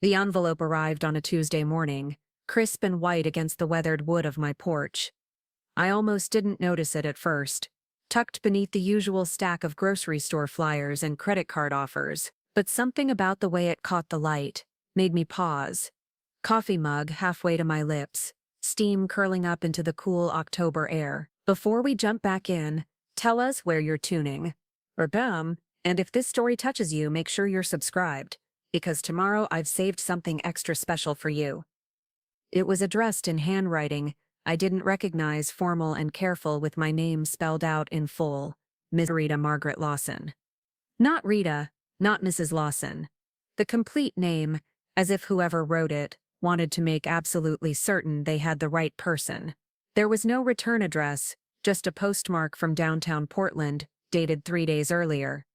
The envelope arrived on a Tuesday morning, crisp and white against the weathered wood of my porch. I almost didn't notice it at first, tucked beneath the usual stack of grocery store flyers and credit card offers, but something about the way it caught the light made me pause. Coffee mug halfway to my lips, steam curling up into the cool October air. Before we jump back in, tell us where you're tuning. Or bam, and if this story touches you, make sure you're subscribed, because tomorrow I've saved something extra special for you. It was addressed in handwriting I didn't recognize, formal and careful, with my name spelled out in full. Ms. Rita Margaret Lawson. Not Rita, not Mrs. Lawson. The complete name, as if whoever wrote it wanted to make absolutely certain they had the right person. There was no return address, just a postmark from downtown Portland, dated 3 days earlier.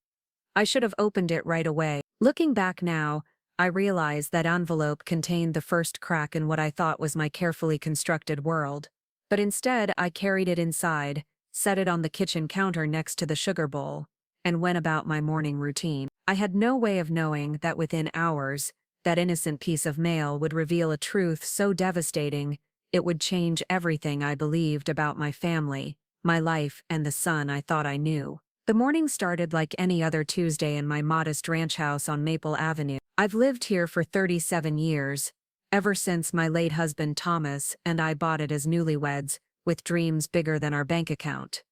I should have opened it right away. Looking back now, I realized that envelope contained the first crack in what I thought was my carefully constructed world. But instead, I carried it inside, set it on the kitchen counter next to the sugar bowl, and went about my morning routine. I had no way of knowing that within hours, that innocent piece of mail would reveal a truth so devastating, it would change everything I believed about my family, my life, and the son I thought I knew. The morning started like any other Tuesday in my modest ranch house on Maple Avenue. I've lived here for 37 years, ever since my late husband Thomas and I bought it as newlyweds, with dreams bigger than our bank account.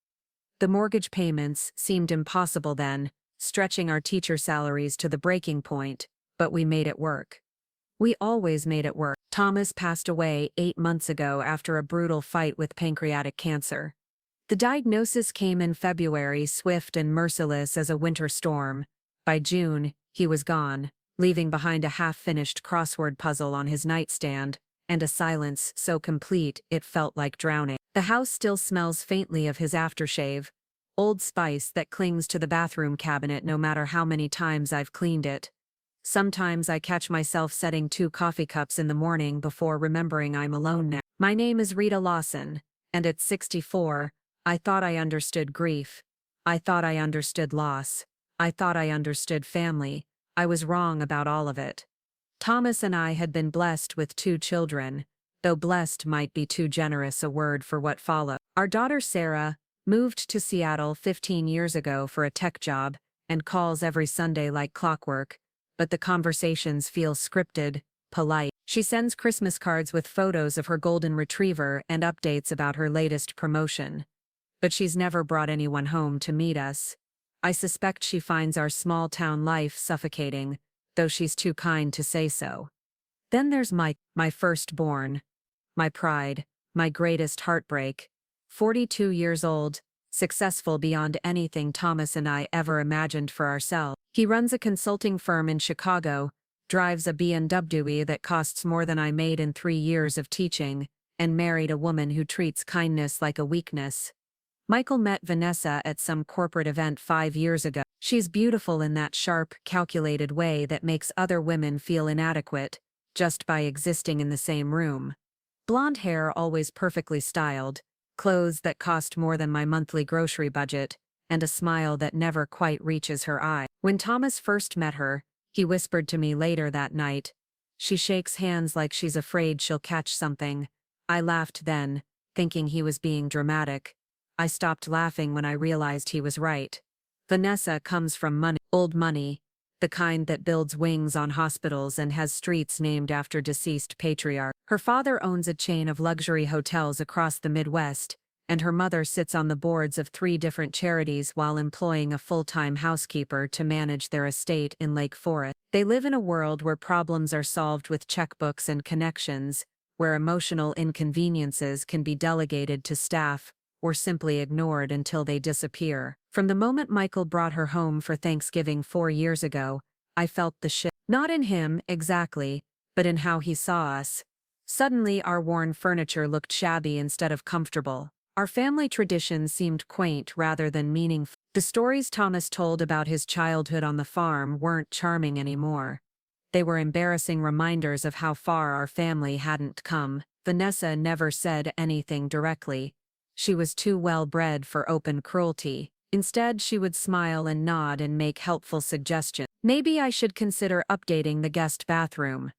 The mortgage payments seemed impossible then, stretching our teacher salaries to the breaking point, but we made it work. We always made it work. Thomas passed away 8 months ago after a brutal fight with pancreatic cancer. The diagnosis came in February, swift and merciless as a winter storm. By June, he was gone, leaving behind a half-finished crossword puzzle on his nightstand, and a silence so complete it felt like drowning. The house still smells faintly of his aftershave, Old Spice that clings to the bathroom cabinet no matter how many times I've cleaned it. Sometimes I catch myself setting 2 coffee cups in the morning before remembering I'm alone now. My name is Rita Lawson, and at 64, I thought I understood grief. I thought I understood loss. I thought I understood family. I was wrong about all of it. Thomas and I had been blessed with 2 children, though blessed might be too generous a word for what followed. Our daughter Sarah moved to Seattle 15 years ago for a tech job and calls every Sunday like clockwork, but the conversations feel scripted, polite. She sends Christmas cards with photos of her golden retriever and updates about her latest promotion. But she's never brought anyone home to meet us. I suspect she finds our small-town life suffocating, though she's too kind to say so. Then there's Mike, my firstborn. My pride, my greatest heartbreak. 42 years old, successful beyond anything Thomas and I ever imagined for ourselves. He runs a consulting firm in Chicago, drives a BMW that costs more than I made in 3 years of teaching, and married a woman who treats kindness like a weakness. Michael met Vanessa at some corporate event 5 years ago. She's beautiful in that sharp, calculated way that makes other women feel inadequate, just by existing in the same room. Blonde hair always perfectly styled, clothes that cost more than my monthly grocery budget, and a smile that never quite reaches her eye. When Thomas first met her, he whispered to me later that night, "She shakes hands like she's afraid she'll catch something." I laughed then, thinking he was being dramatic. I stopped laughing when I realized he was right. Vanessa comes from money, old money, the kind that builds wings on hospitals and has streets named after deceased patriarchs. Her father owns a chain of luxury hotels across the Midwest, and her mother sits on the boards of 3 different charities while employing a full-time housekeeper to manage their estate in Lake Forest. They live in a world where problems are solved with checkbooks and connections, where emotional inconveniences can be delegated to staff, or simply ignored until they disappear. From the moment Michael brought her home for Thanksgiving 4 years ago, I felt the shift. Not in him, exactly, but in how he saw us. Suddenly our worn furniture looked shabby instead of comfortable. Our family traditions seemed quaint rather than meaningful. The stories Thomas told about his childhood on the farm weren't charming anymore. They were embarrassing reminders of how far our family hadn't come. Vanessa never said anything directly. She was too well-bred for open cruelty. Instead, she would smile and nod and make helpful suggestions. Maybe I should consider updating the guest bathroom.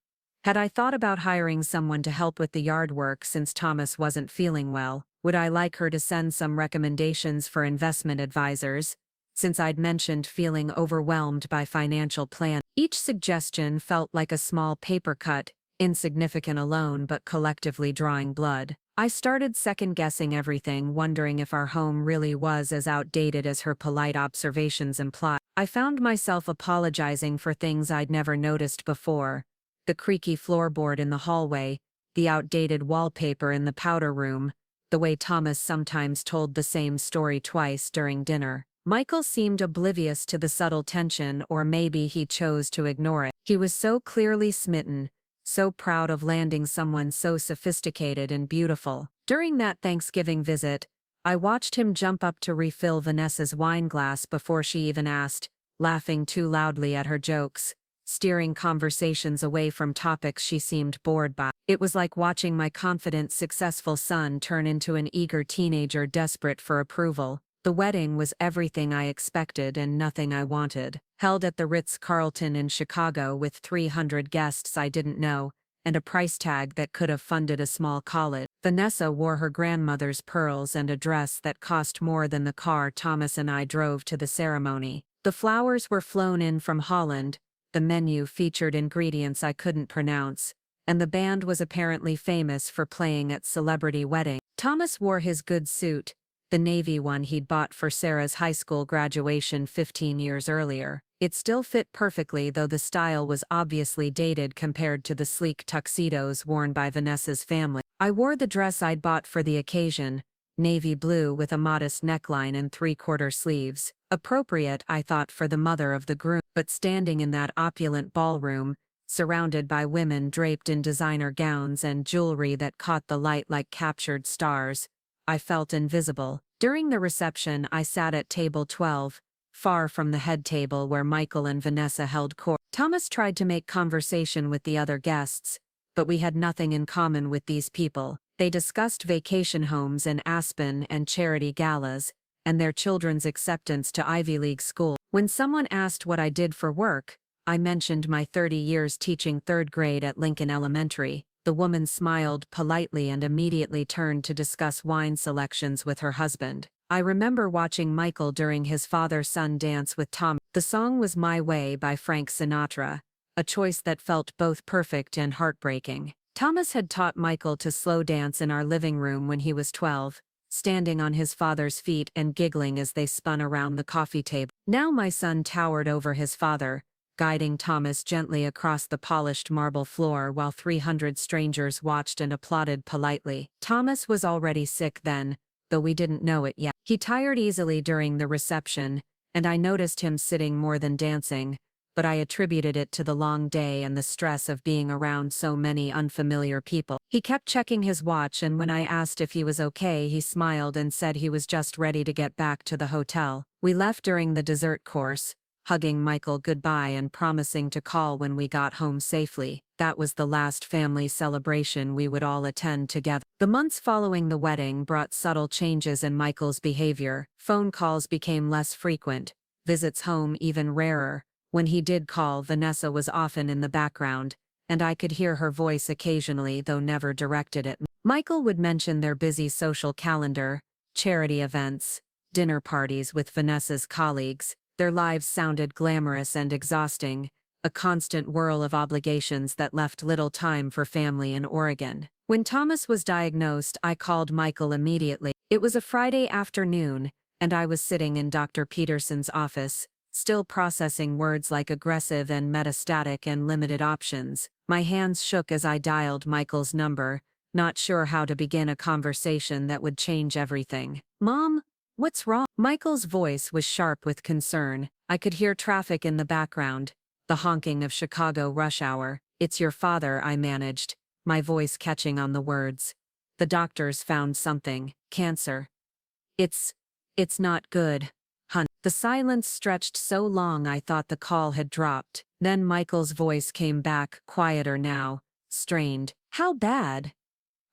Had I thought about hiring someone to help with the yard work since Thomas wasn't feeling well? Would I like her to send some recommendations for investment advisors, since I'd mentioned feeling overwhelmed by financial plan? Each suggestion felt like a small paper cut, insignificant alone but collectively drawing blood. I started second-guessing everything, wondering if our home really was as outdated as her polite observations implied. I found myself apologizing for things I'd never noticed before: the creaky floorboard in the hallway, the outdated wallpaper in the powder room, the way Thomas sometimes told the same story twice during dinner. Michael seemed oblivious to the subtle tension, or maybe he chose to ignore it. He was so clearly smitten, so proud of landing someone so sophisticated and beautiful. During that Thanksgiving visit, I watched him jump up to refill Vanessa's wine glass before she even asked, laughing too loudly at her jokes, steering conversations away from topics she seemed bored by. It was like watching my confident, successful son turn into an eager teenager desperate for approval. The wedding was everything I expected and nothing I wanted. Held at the Ritz-Carlton in Chicago with 300 guests I didn't know, and a price tag that could have funded a small college. Vanessa wore her grandmother's pearls and a dress that cost more than the car Thomas and I drove to the ceremony. The flowers were flown in from Holland, the menu featured ingredients I couldn't pronounce, and the band was apparently famous for playing at celebrity weddings. Thomas wore his good suit, the navy one he'd bought for Sarah's high school graduation 15 years earlier. It still fit perfectly, though the style was obviously dated compared to the sleek tuxedos worn by Vanessa's family. I wore the dress I'd bought for the occasion, navy blue with a modest neckline and three-quarter sleeves. Appropriate, I thought, for the mother of the groom. But standing in that opulent ballroom, surrounded by women draped in designer gowns and jewelry that caught the light like captured stars, I felt invisible. During the reception, I sat at table 12, far from the head table where Michael and Vanessa held court. Thomas tried to make conversation with the other guests, but we had nothing in common with these people. They discussed vacation homes in Aspen and charity galas, and their children's acceptance to Ivy League school. When someone asked what I did for work, I mentioned my 30 years teaching third grade at Lincoln Elementary. The woman smiled politely and immediately turned to discuss wine selections with her husband. I remember watching Michael during his father-son dance with Tom. The song was My Way by Frank Sinatra, a choice that felt both perfect and heartbreaking. Thomas had taught Michael to slow dance in our living room when he was 12, standing on his father's feet and giggling as they spun around the coffee table. Now my son towered over his father, guiding Thomas gently across the polished marble floor while 300 strangers watched and applauded politely. Thomas was already sick then, though we didn't know it yet. He tired easily during the reception, and I noticed him sitting more than dancing, but I attributed it to the long day and the stress of being around so many unfamiliar people. He kept checking his watch, and when I asked if he was okay, he smiled and said he was just ready to get back to the hotel. We left during the dessert course, hugging Michael goodbye and promising to call when we got home safely. That was the last family celebration we would all attend together. The months following the wedding brought subtle changes in Michael's behavior. Phone calls became less frequent, visits home even rarer. When he did call, Vanessa was often in the background, and I could hear her voice occasionally, though never directed at me. Michael would mention their busy social calendar, charity events, dinner parties with Vanessa's colleagues. Their lives sounded glamorous and exhausting, a constant whirl of obligations that left little time for family in Oregon. When Thomas was diagnosed, I called Michael immediately. It was a Friday afternoon, and I was sitting in Dr. Peterson's office, still processing words like aggressive and metastatic and limited options. My hands shook as I dialed Michael's number, not sure how to begin a conversation that would change everything. "Mom, what's wrong?" Michael's voice was sharp with concern. I could hear traffic in the background, the honking of Chicago rush hour. "It's your father," I managed, my voice catching on the words. "The doctors found something. Cancer. It's not good, hun." The silence stretched so long I thought the call had dropped. Then Michael's voice came back, quieter now, strained. "How bad?"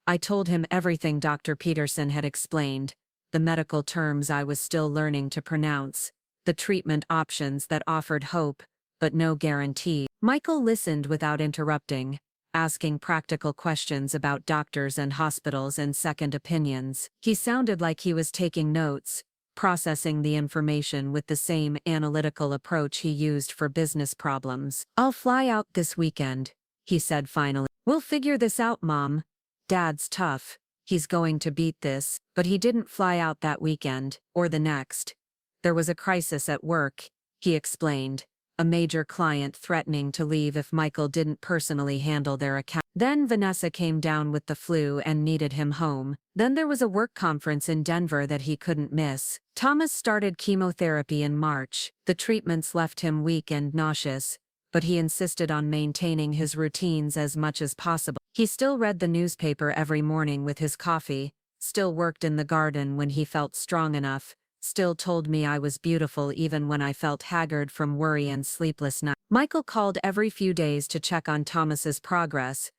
I told him everything Dr. Peterson had explained, the medical terms I was still learning to pronounce, the treatment options that offered hope, but no guarantee. Michael listened without interrupting. asking practical questions about doctors and hospitals and second opinions. He sounded like he was taking notes, processing the information with the same analytical approach he used for business problems. "I'll fly out this weekend," he said finally. "We'll figure this out, Mom. Dad's tough. He's going to beat this." But he didn't fly out that weekend, or the next. "There was a crisis at work," he explained. "A major client threatening to leave if Michael didn't personally handle their account. Then Vanessa came down with the flu and needed him home. Then there was a work conference in Denver that he couldn't miss. Thomas started chemotherapy in March. The treatments left him weak and nauseous, but he insisted on maintaining his routines as much as possible. He still read the newspaper every morning with his coffee, still worked in the garden when he felt strong enough, still told me I was beautiful even when I felt haggard from worry and sleepless nights. Michael called every few days to check on Thomas's progress.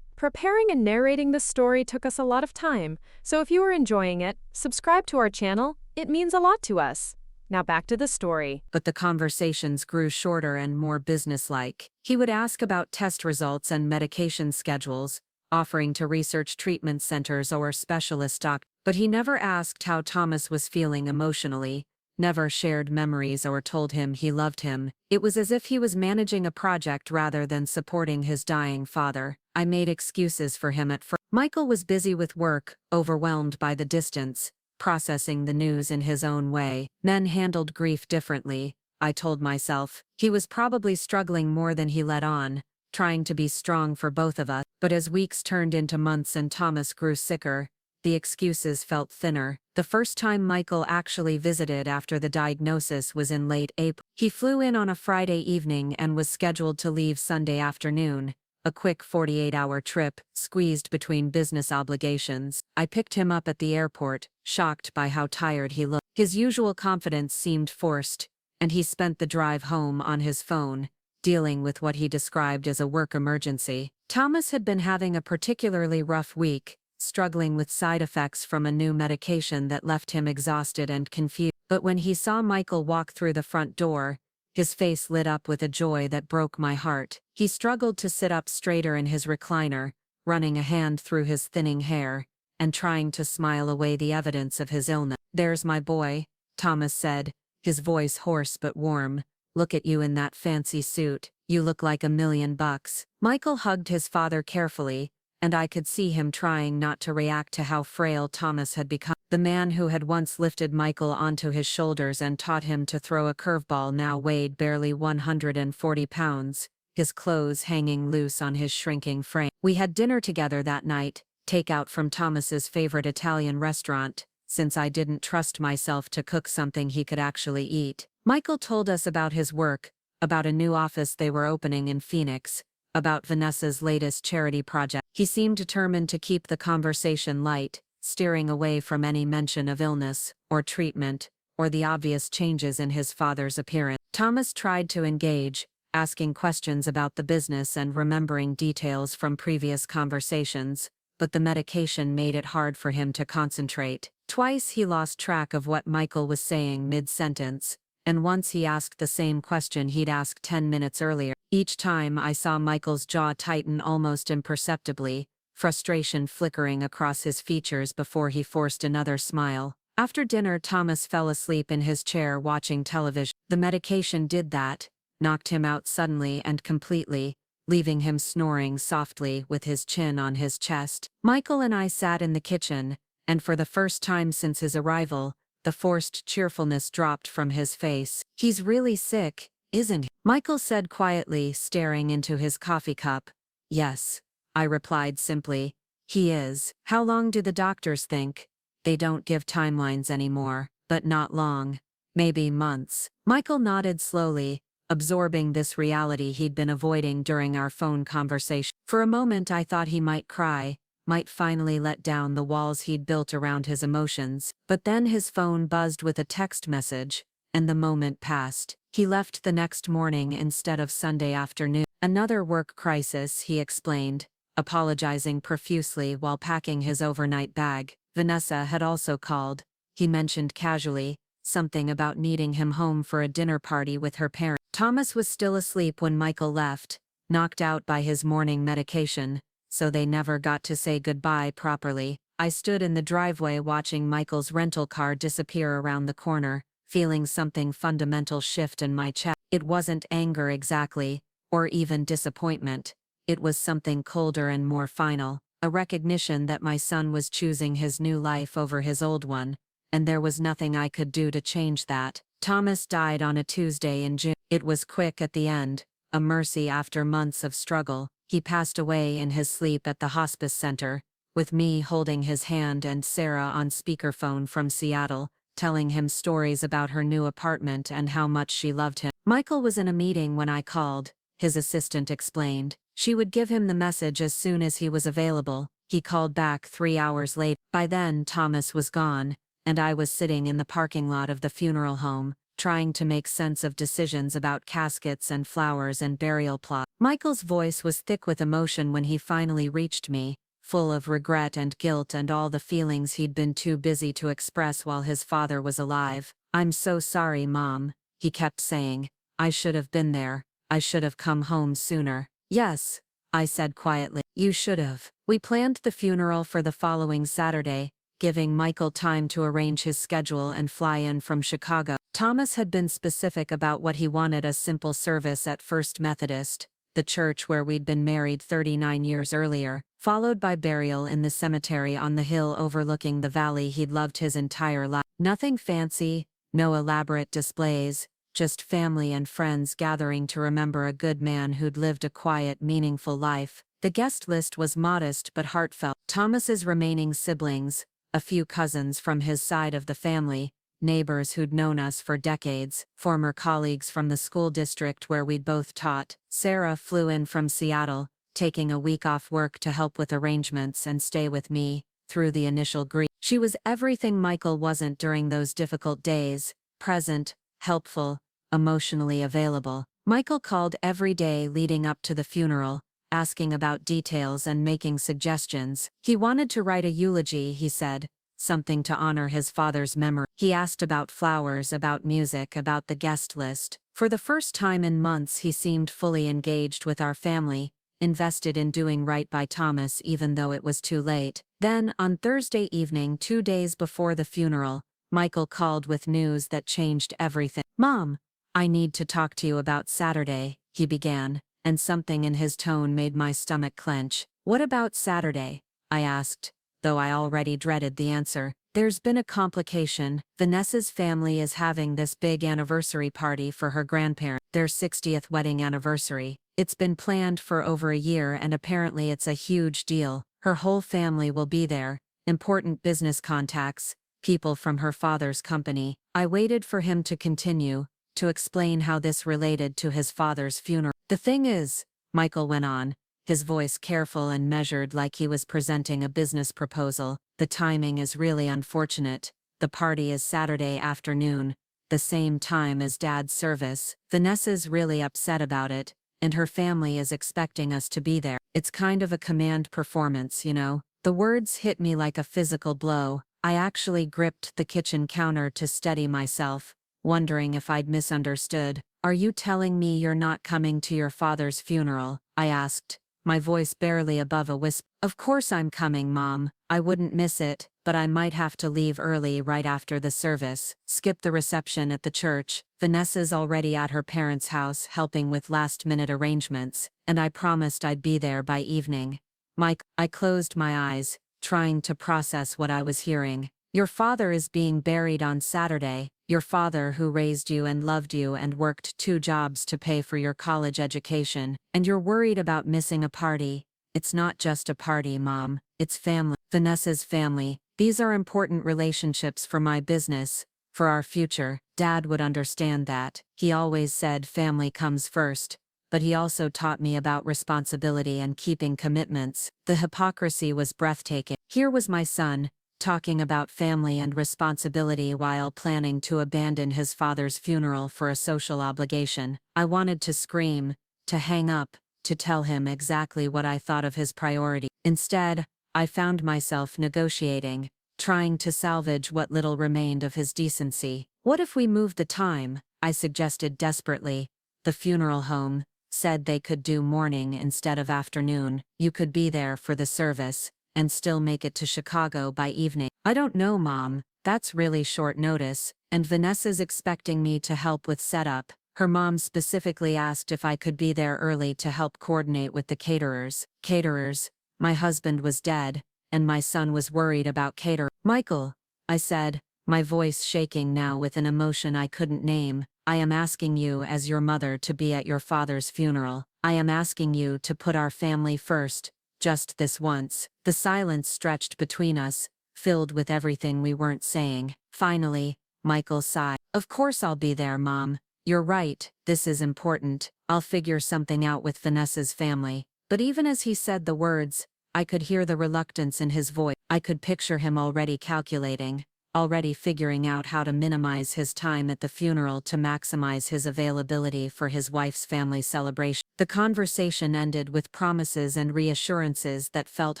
Preparing and narrating this story took us a lot of time, so if you are enjoying it, subscribe to our channel. It means a lot to us. Now back to the story. But the conversations grew shorter and more businesslike. He would ask about test results and medication schedules, offering to research treatment centers or specialist doctors. But he never asked how Thomas was feeling emotionally, never shared memories or told him he loved him. It was as if he was managing a project rather than supporting his dying father. I made excuses for him at first. Michael was busy with work, overwhelmed by the distance, processing the news in his own way. Men handled grief differently, I told myself. He was probably struggling more than he let on, trying to be strong for both of us. But as weeks turned into months and Thomas grew sicker, the excuses felt thinner. The first time Michael actually visited after the diagnosis was in late April. He flew in on a Friday evening and was scheduled to leave Sunday afternoon, a quick 48-hour trip, squeezed between business obligations. I picked him up at the airport, shocked by how tired he looked. His usual confidence seemed forced, and he spent the drive home on his phone, dealing with what he described as a work emergency. Thomas had been having a particularly rough week, struggling with side effects from a new medication that left him exhausted and confused. But when he saw Michael walk through the front door, his face lit up with a joy that broke my heart. He struggled to sit up straighter in his recliner, running a hand through his thinning hair, and trying to smile away the evidence of his illness. "There's my boy," Thomas said, his voice hoarse but warm. "Look at you in that fancy suit. You look like $1,000,000. Michael hugged his father carefully, and I could see him trying not to react to how frail Thomas had become. The man who had once lifted Michael onto his shoulders and taught him to throw a curveball now weighed barely 140 pounds, his clothes hanging loose on his shrinking frame. We had dinner together that night, takeout from Thomas's favorite Italian restaurant, since I didn't trust myself to cook something he could actually eat. Michael told us about his work, about a new office they were opening in Phoenix, about Vanessa's latest charity project. He seemed determined to keep the conversation light, steering away from any mention of illness, or treatment, or the obvious changes in his father's appearance. Thomas tried to engage, asking questions about the business and remembering details from previous conversations, but the medication made it hard for him to concentrate. Twice he lost track of what Michael was saying mid-sentence, and once he asked the same question he'd asked 10 minutes earlier. Each time I saw Michael's jaw tighten almost imperceptibly, frustration flickering across his features before he forced another smile. After dinner, Thomas fell asleep in his chair watching television. The medication did that, knocked him out suddenly and completely, leaving him snoring softly with his chin on his chest. Michael and I sat in the kitchen, and for the first time since his arrival, the forced cheerfulness dropped from his face. "He's really sick, isn't he?" Michael said quietly, staring into his coffee cup. "Yes," I replied simply. "He is." "How long do the doctors think?" "They don't give timelines anymore, but not long. Maybe months." Michael nodded slowly, absorbing this reality he'd been avoiding during our phone conversation. For a moment I thought he might cry, might finally let down the walls he'd built around his emotions. But then his phone buzzed with a text message, and the moment passed. He left the next morning instead of Sunday afternoon. "Another work crisis," he explained, apologizing profusely while packing his overnight bag. Vanessa had also called, he mentioned casually, something about needing him home for a dinner party with her parents. Thomas was still asleep when Michael left, knocked out by his morning medication, so they never got to say goodbye properly. I stood in the driveway watching Michael's rental car disappear around the corner, feeling something fundamental shift in my chest. It wasn't anger exactly, or even disappointment. It was something colder and more final, a recognition that my son was choosing his new life over his old one, and there was nothing I could do to change that. Thomas died on a Tuesday in June. It was quick at the end, a mercy after months of struggle. He passed away in his sleep at the hospice center, with me holding his hand and Sarah on speakerphone from Seattle, telling him stories about her new apartment and how much she loved him. Michael was in a meeting when I called, his assistant explained. She would give him the message as soon as he was available. He called back 3 hours later. By then Thomas was gone, and I was sitting in the parking lot of the funeral home, trying to make sense of decisions about caskets and flowers and burial plots. Michael's voice was thick with emotion when he finally reached me, full of regret and guilt and all the feelings he'd been too busy to express while his father was alive. "I'm so sorry, Mom," he kept saying. "I should have been there. I should have come home sooner." "Yes," I said quietly. "You should have." We planned the funeral for the following Saturday, giving Michael time to arrange his schedule and fly in from Chicago. Thomas had been specific about what he wanted: a simple service at First Methodist, the church where we'd been married 39 years earlier, followed by burial in the cemetery on the hill overlooking the valley he'd loved his entire life. Nothing fancy, no elaborate displays, just family and friends gathering to remember a good man who'd lived a quiet, meaningful life. The guest list was modest but heartfelt. Thomas's remaining siblings, a few cousins from his side of the family, neighbors who'd known us for decades, former colleagues from the school district where we'd both taught. Sarah flew in from Seattle, taking a week off work to help with arrangements and stay with me through the initial grief. She was everything Michael wasn't during those difficult days: present, helpful, emotionally available. Michael called every day leading up to the funeral, asking about details and making suggestions. He wanted to write a eulogy, he said, something to honor his father's memory. He asked about flowers, about music, about the guest list. For the first time in months he seemed fully engaged with our family, invested in doing right by Thomas even though it was too late. Then, on Thursday evening, 2 days before the funeral, Michael called with news that changed everything. "Mom, I need to talk to you about Saturday," he began, and something in his tone made my stomach clench. "What about Saturday?" I asked, though I already dreaded the answer. "There's been a complication. Vanessa's family is having this big anniversary party for her grandparents, their 60th wedding anniversary. It's been planned for over a year and apparently it's a huge deal. Her whole family will be there, important business contacts, people from her father's company." I waited for him to continue, to explain how this related to his father's funeral. "The thing is," Michael went on, his voice careful and measured like he was presenting a business proposal, "the timing is really unfortunate. The party is Saturday afternoon, the same time as Dad's service. Vanessa's really upset about it, and her family is expecting us to be there. It's kind of a command performance, you know." The words hit me like a physical blow. I actually gripped the kitchen counter to steady myself, wondering if I'd misunderstood. "Are you telling me you're not coming to your father's funeral?" I asked, my voice barely above a whisper. "Of course I'm coming, Mom. I wouldn't miss it, but I might have to leave early right after the service. Skip the reception at the church. Vanessa's already at her parents' house helping with last-minute arrangements, and I promised I'd be there by evening." "Mike," I closed my eyes, trying to process what I was hearing. "Your father is being buried on Saturday. Your father who raised you and loved you and worked 2 jobs to pay for your college education, and you're worried about missing a party. It's not just a party, Mom. It's family. Vanessa's family. These are important relationships for my business, for our future. Dad would understand that. He always said family comes first, but he also taught me about responsibility and keeping commitments." The hypocrisy was breathtaking. Here was my son, talking about family and responsibility while planning to abandon his father's funeral for a social obligation. I wanted to scream, to hang up, to tell him exactly what I thought of his priority. Instead, I found myself negotiating, trying to salvage what little remained of his decency. "What if we moved the time?" I suggested desperately. "The funeral home, said they could do morning instead of afternoon. You could be there for the service and still make it to Chicago by evening. I don't know, Mom. That's really short notice, and Vanessa's expecting me to help with setup. Her mom specifically asked if I could be there early to help coordinate with the caterers. Caterers? My husband was dead, and my son was worried about cater. Michael, I said, my voice shaking now with an emotion I couldn't name, I am asking you as your mother to be at your father's funeral. I am asking you to put our family first, just this once. The silence stretched between us, filled with everything we weren't saying. Finally, Michael sighed. Of course I'll be there, Mom. You're right, this is important. I'll figure something out with Vanessa's family. But even as he said the words, I could hear the reluctance in his voice. I could picture him already calculating, already figuring out how to minimize his time at the funeral to maximize his availability for his wife's family celebration. The conversation ended with promises and reassurances that felt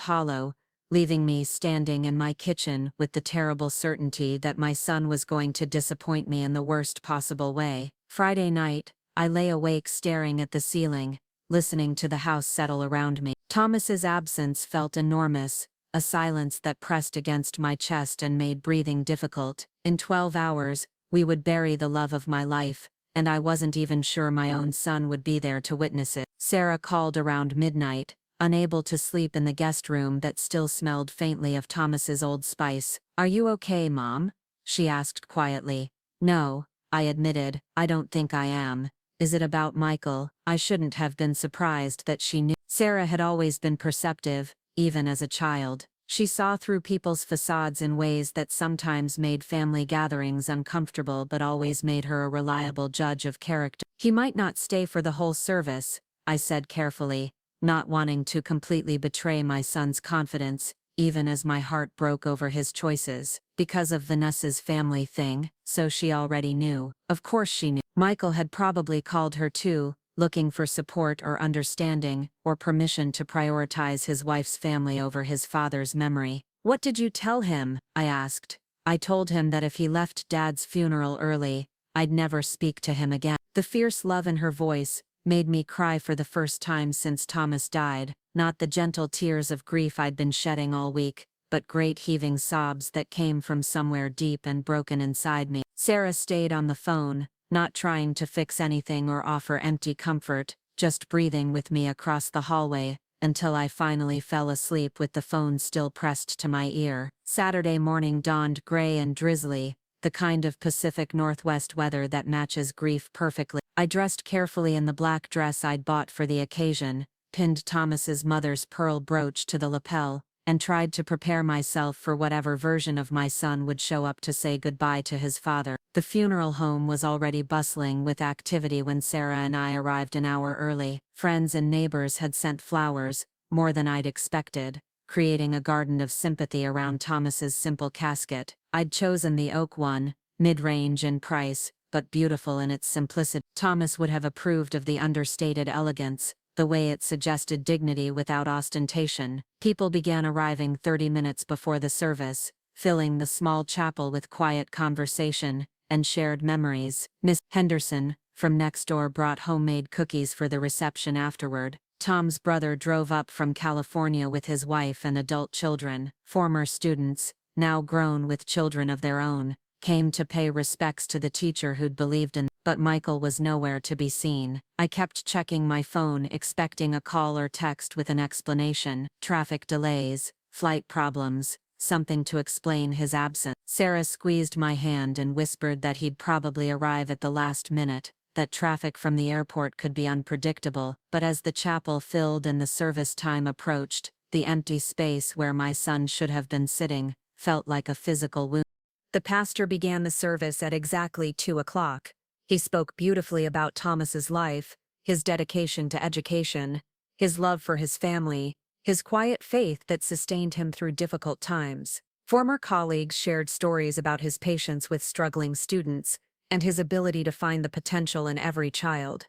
hollow, leaving me standing in my kitchen with the terrible certainty that my son was going to disappoint me in the worst possible way. Friday night, I lay awake staring at the ceiling, listening to the house settle around me. Thomas's absence felt enormous, a silence that pressed against my chest and made breathing difficult. In 12 hours, we would bury the love of my life, and I wasn't even sure my own son would be there to witness it. Sarah called around midnight, unable to sleep in the guest room that still smelled faintly of Thomas's Old Spice. Are you okay, Mom? She asked quietly. No, I admitted, I don't think I am. Is it about Michael? I shouldn't have been surprised that she knew. Sarah had always been perceptive, even as a child. She saw through people's facades in ways that sometimes made family gatherings uncomfortable but always made her a reliable judge of character. He might not stay for the whole service, I said carefully, not wanting to completely betray my son's confidence, even as my heart broke over his choices. Because of Vanessa's family thing, so she already knew. Of course she knew. Michael had probably called her too, looking for support or understanding, or permission to prioritize his wife's family over his father's memory. What did you tell him? I asked. I told him that if he left Dad's funeral early, I'd never speak to him again. The fierce love in her voice made me cry for the first time since Thomas died, not the gentle tears of grief I'd been shedding all week, but great heaving sobs that came from somewhere deep and broken inside me. Sarah stayed on the phone, not trying to fix anything or offer empty comfort, just breathing with me across the hallway, until I finally fell asleep with the phone still pressed to my ear. Saturday morning dawned gray and drizzly, the kind of Pacific Northwest weather that matches grief perfectly. I dressed carefully in the black dress I'd bought for the occasion, pinned Thomas's mother's pearl brooch to the lapel, and tried to prepare myself for whatever version of my son would show up to say goodbye to his father. The funeral home was already bustling with activity when Sarah and I arrived an hour early. Friends and neighbors had sent flowers, more than I'd expected, creating a garden of sympathy around Thomas's simple casket. I'd chosen the oak one, mid-range in price, but beautiful in its simplicity. Thomas would have approved of the understated elegance, the way it suggested dignity without ostentation. People began arriving 30 minutes before the service, filling the small chapel with quiet conversation and shared memories. Miss Henderson, from next door, brought homemade cookies for the reception afterward. Tom's brother drove up from California with his wife and adult children. Former students, now grown with children of their own, came to pay respects to the teacher who'd believed in. But Michael was nowhere to be seen. I kept checking my phone, expecting a call or text with an explanation. Traffic delays, flight problems, something to explain his absence. Sarah squeezed my hand and whispered that he'd probably arrive at the last minute, that traffic from the airport could be unpredictable. But as the chapel filled and the service time approached, the empty space where my son should have been sitting felt like a physical wound. The pastor began the service at exactly 2 o'clock. He spoke beautifully about Thomas's life, his dedication to education, his love for his family, his quiet faith that sustained him through difficult times. Former colleagues shared stories about his patience with struggling students and his ability to find the potential in every child.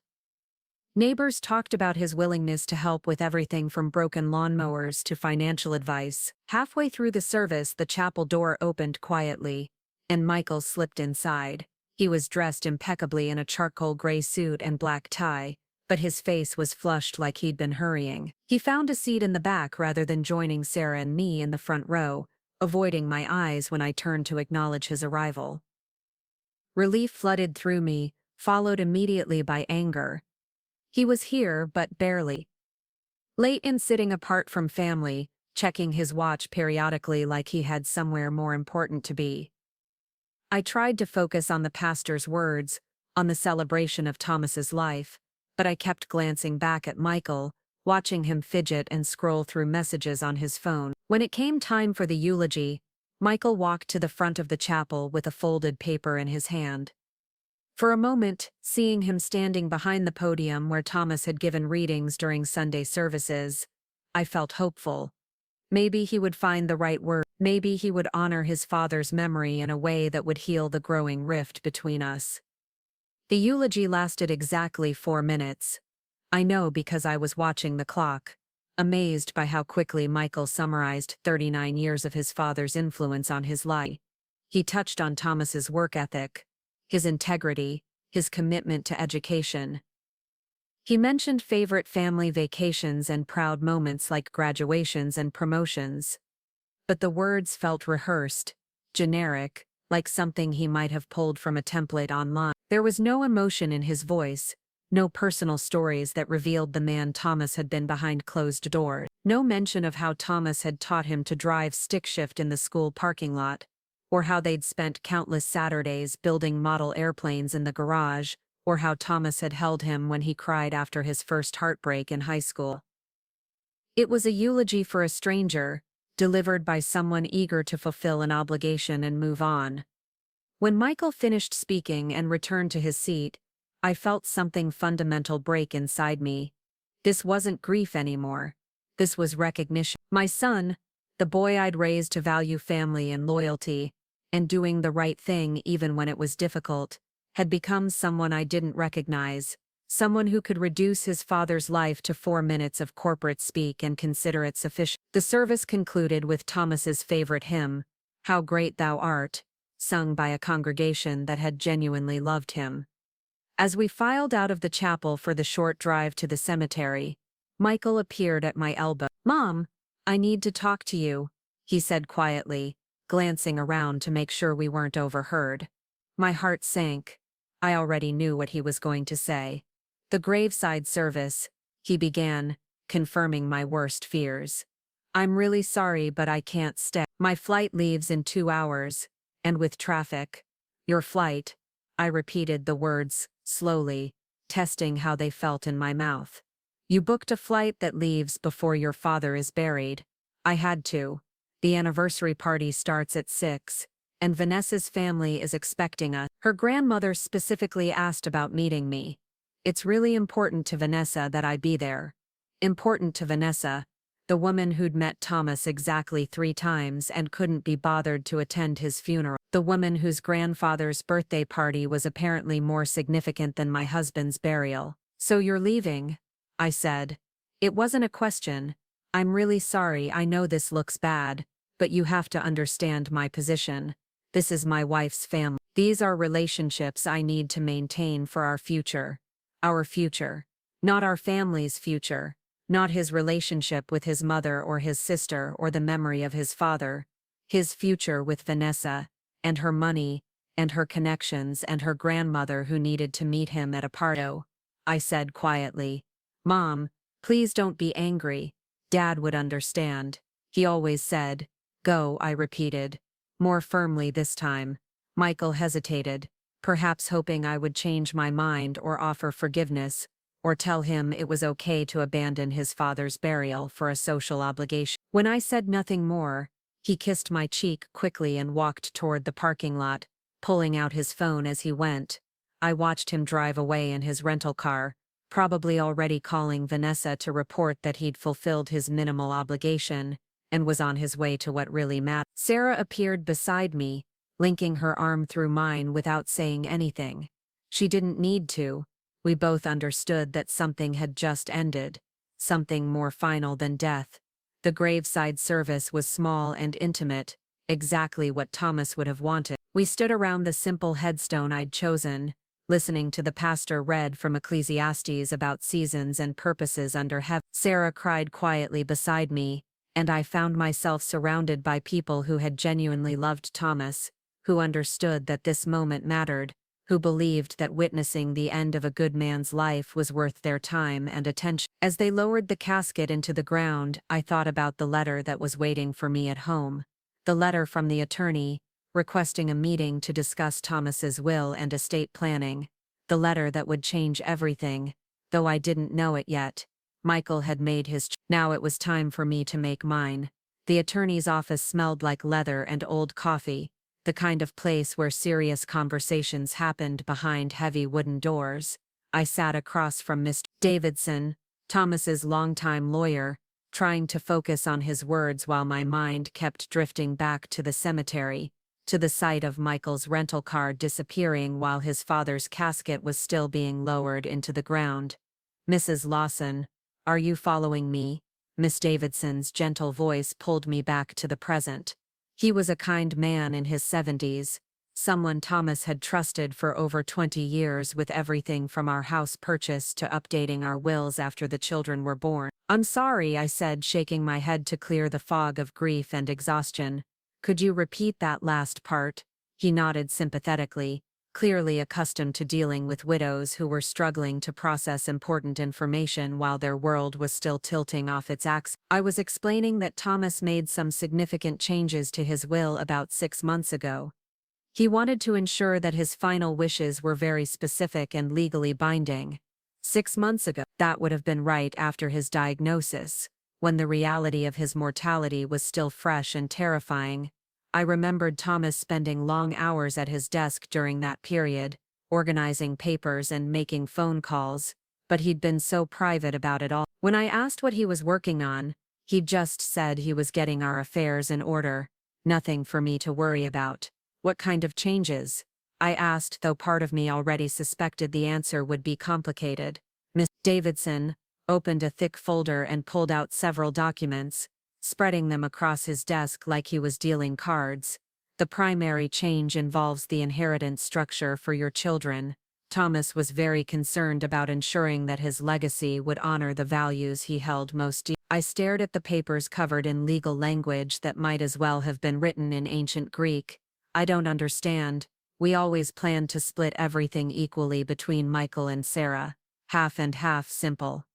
Neighbors talked about his willingness to help with everything from broken lawnmowers to financial advice. Halfway through the service, the chapel door opened quietly, and Michael slipped inside. He was dressed impeccably in a charcoal gray suit and black tie, but his face was flushed like he'd been hurrying. He found a seat in the back rather than joining Sarah and me in the front row, avoiding my eyes when I turned to acknowledge his arrival. Relief flooded through me, followed immediately by anger. He was here, but barely. Late and sitting apart from family, checking his watch periodically like he had somewhere more important to be. I tried to focus on the pastor's words, on the celebration of Thomas's life, but I kept glancing back at Michael, watching him fidget and scroll through messages on his phone. When it came time for the eulogy, Michael walked to the front of the chapel with a folded paper in his hand. For a moment, seeing him standing behind the podium where Thomas had given readings during Sunday services, I felt hopeful. Maybe he would find the right word. Maybe he would honor his father's memory in a way that would heal the growing rift between us. The eulogy lasted exactly 4 minutes. I know because I was watching the clock, amazed by how quickly Michael summarized 39 years of his father's influence on his life. He touched on Thomas's work ethic, his integrity, his commitment to education. He mentioned favorite family vacations and proud moments like graduations and promotions. But the words felt rehearsed, generic, like something he might have pulled from a template online. There was no emotion in his voice, no personal stories that revealed the man Thomas had been behind closed doors, no mention of how Thomas had taught him to drive stick shift in the school parking lot, or how they'd spent countless Saturdays building model airplanes in the garage, or how Thomas had held him when he cried after his first heartbreak in high school. It was a eulogy for a stranger, delivered by someone eager to fulfill an obligation and move on. When Michael finished speaking and returned to his seat, I felt something fundamental break inside me. This wasn't grief anymore. This was recognition. My son, the boy I'd raised to value family and loyalty, and doing the right thing even when it was difficult, had become someone I didn't recognize, someone who could reduce his father's life to 4 minutes of corporate speak and consider it sufficient. The service concluded with Thomas's favorite hymn, "How Great Thou Art," sung by a congregation that had genuinely loved him. As we filed out of the chapel for the short drive to the cemetery, Michael appeared at my elbow. "Mom, I need to talk to you," he said quietly, glancing around to make sure we weren't overheard. My heart sank. I already knew what he was going to say. "The graveside service," he began, confirming my worst fears. "I'm really sorry, but I can't stay. My flight leaves in 2 hours, and with traffic." "Your flight," I repeated the words, slowly, testing how they felt in my mouth. "You booked a flight that leaves before your father is buried." "I had to. The anniversary party starts at 6. And Vanessa's family is expecting us. Her grandmother specifically asked about meeting me. It's really important to Vanessa that I be there." Important to Vanessa, the woman who'd met Thomas exactly 3 times and couldn't be bothered to attend his funeral. The woman whose grandfather's birthday party was apparently more significant than my husband's burial. "So you're leaving?" I said. It wasn't a question. "I'm really sorry, I know this looks bad, but you have to understand my position. This is my wife's family. These are relationships I need to maintain for our future. Our future. Not our family's future. Not his relationship with his mother or his sister or the memory of his father. His future with Vanessa, and her money, and her connections and her grandmother who needed to meet him at a party." I said quietly. "Mom, please don't be angry. Dad would understand. He always said." "Go," I repeated, more firmly this time. Michael hesitated, perhaps hoping I would change my mind or offer forgiveness, or tell him it was okay to abandon his father's burial for a social obligation. When I said nothing more, he kissed my cheek quickly and walked toward the parking lot, pulling out his phone as he went. I watched him drive away in his rental car, probably already calling Vanessa to report that he'd fulfilled his minimal obligation and was on his way to what really mattered. Sarah appeared beside me, linking her arm through mine without saying anything. She didn't need to. We both understood that something had just ended, something more final than death. The graveside service was small and intimate, exactly what Thomas would have wanted. We stood around the simple headstone I'd chosen, listening to the pastor read from Ecclesiastes about seasons and purposes under heaven. Sarah cried quietly beside me, and I found myself surrounded by people who had genuinely loved Thomas, who understood that this moment mattered, who believed that witnessing the end of a good man's life was worth their time and attention. As they lowered the casket into the ground, I thought about the letter that was waiting for me at home. The letter from the attorney, requesting a meeting to discuss Thomas's will and estate planning. The letter that would change everything, though I didn't know it yet. Michael had made his now it was time for me to make mine. The attorney's office smelled like leather and old coffee, the kind of place where serious conversations happened behind heavy wooden doors. I sat across from Mr. Davidson, Thomas's longtime lawyer, trying to focus on his words while my mind kept drifting back to the cemetery, to the sight of Michael's rental car disappearing while his father's casket was still being lowered into the ground. "Mrs. Lawson, are you following me?" Miss Davidson's gentle voice pulled me back to the present. He was a kind man in his 70s, someone Thomas had trusted for over 20 years with everything from our house purchase to updating our wills after the children were born. "I'm sorry," I said, shaking my head to clear the fog of grief and exhaustion. "Could you repeat that last part?" He nodded sympathetically, clearly accustomed to dealing with widows who were struggling to process important information while their world was still tilting off its axis. "I was explaining that Thomas made some significant changes to his will about 6 months ago. He wanted to ensure that his final wishes were very specific and legally binding. 6 months ago, that would have been right after his diagnosis, when the reality of his mortality was still fresh and terrifying. I remembered Thomas spending long hours at his desk during that period, organizing papers and making phone calls, but he'd been so private about it all. When I asked what he was working on, he just said he was getting our affairs in order, nothing for me to worry about. "What kind of changes?" I asked, though part of me already suspected the answer would be complicated. Miss Davidson opened a thick folder and pulled out several documents, spreading them across his desk like he was dealing cards. "The primary change involves the inheritance structure for your children. Thomas was very concerned about ensuring that his legacy would honor the values he held most dear." I stared at the papers covered in legal language that might as well have been written in ancient Greek. "I don't understand. We always planned to split everything equally between Michael and Sarah. Half and half, simple.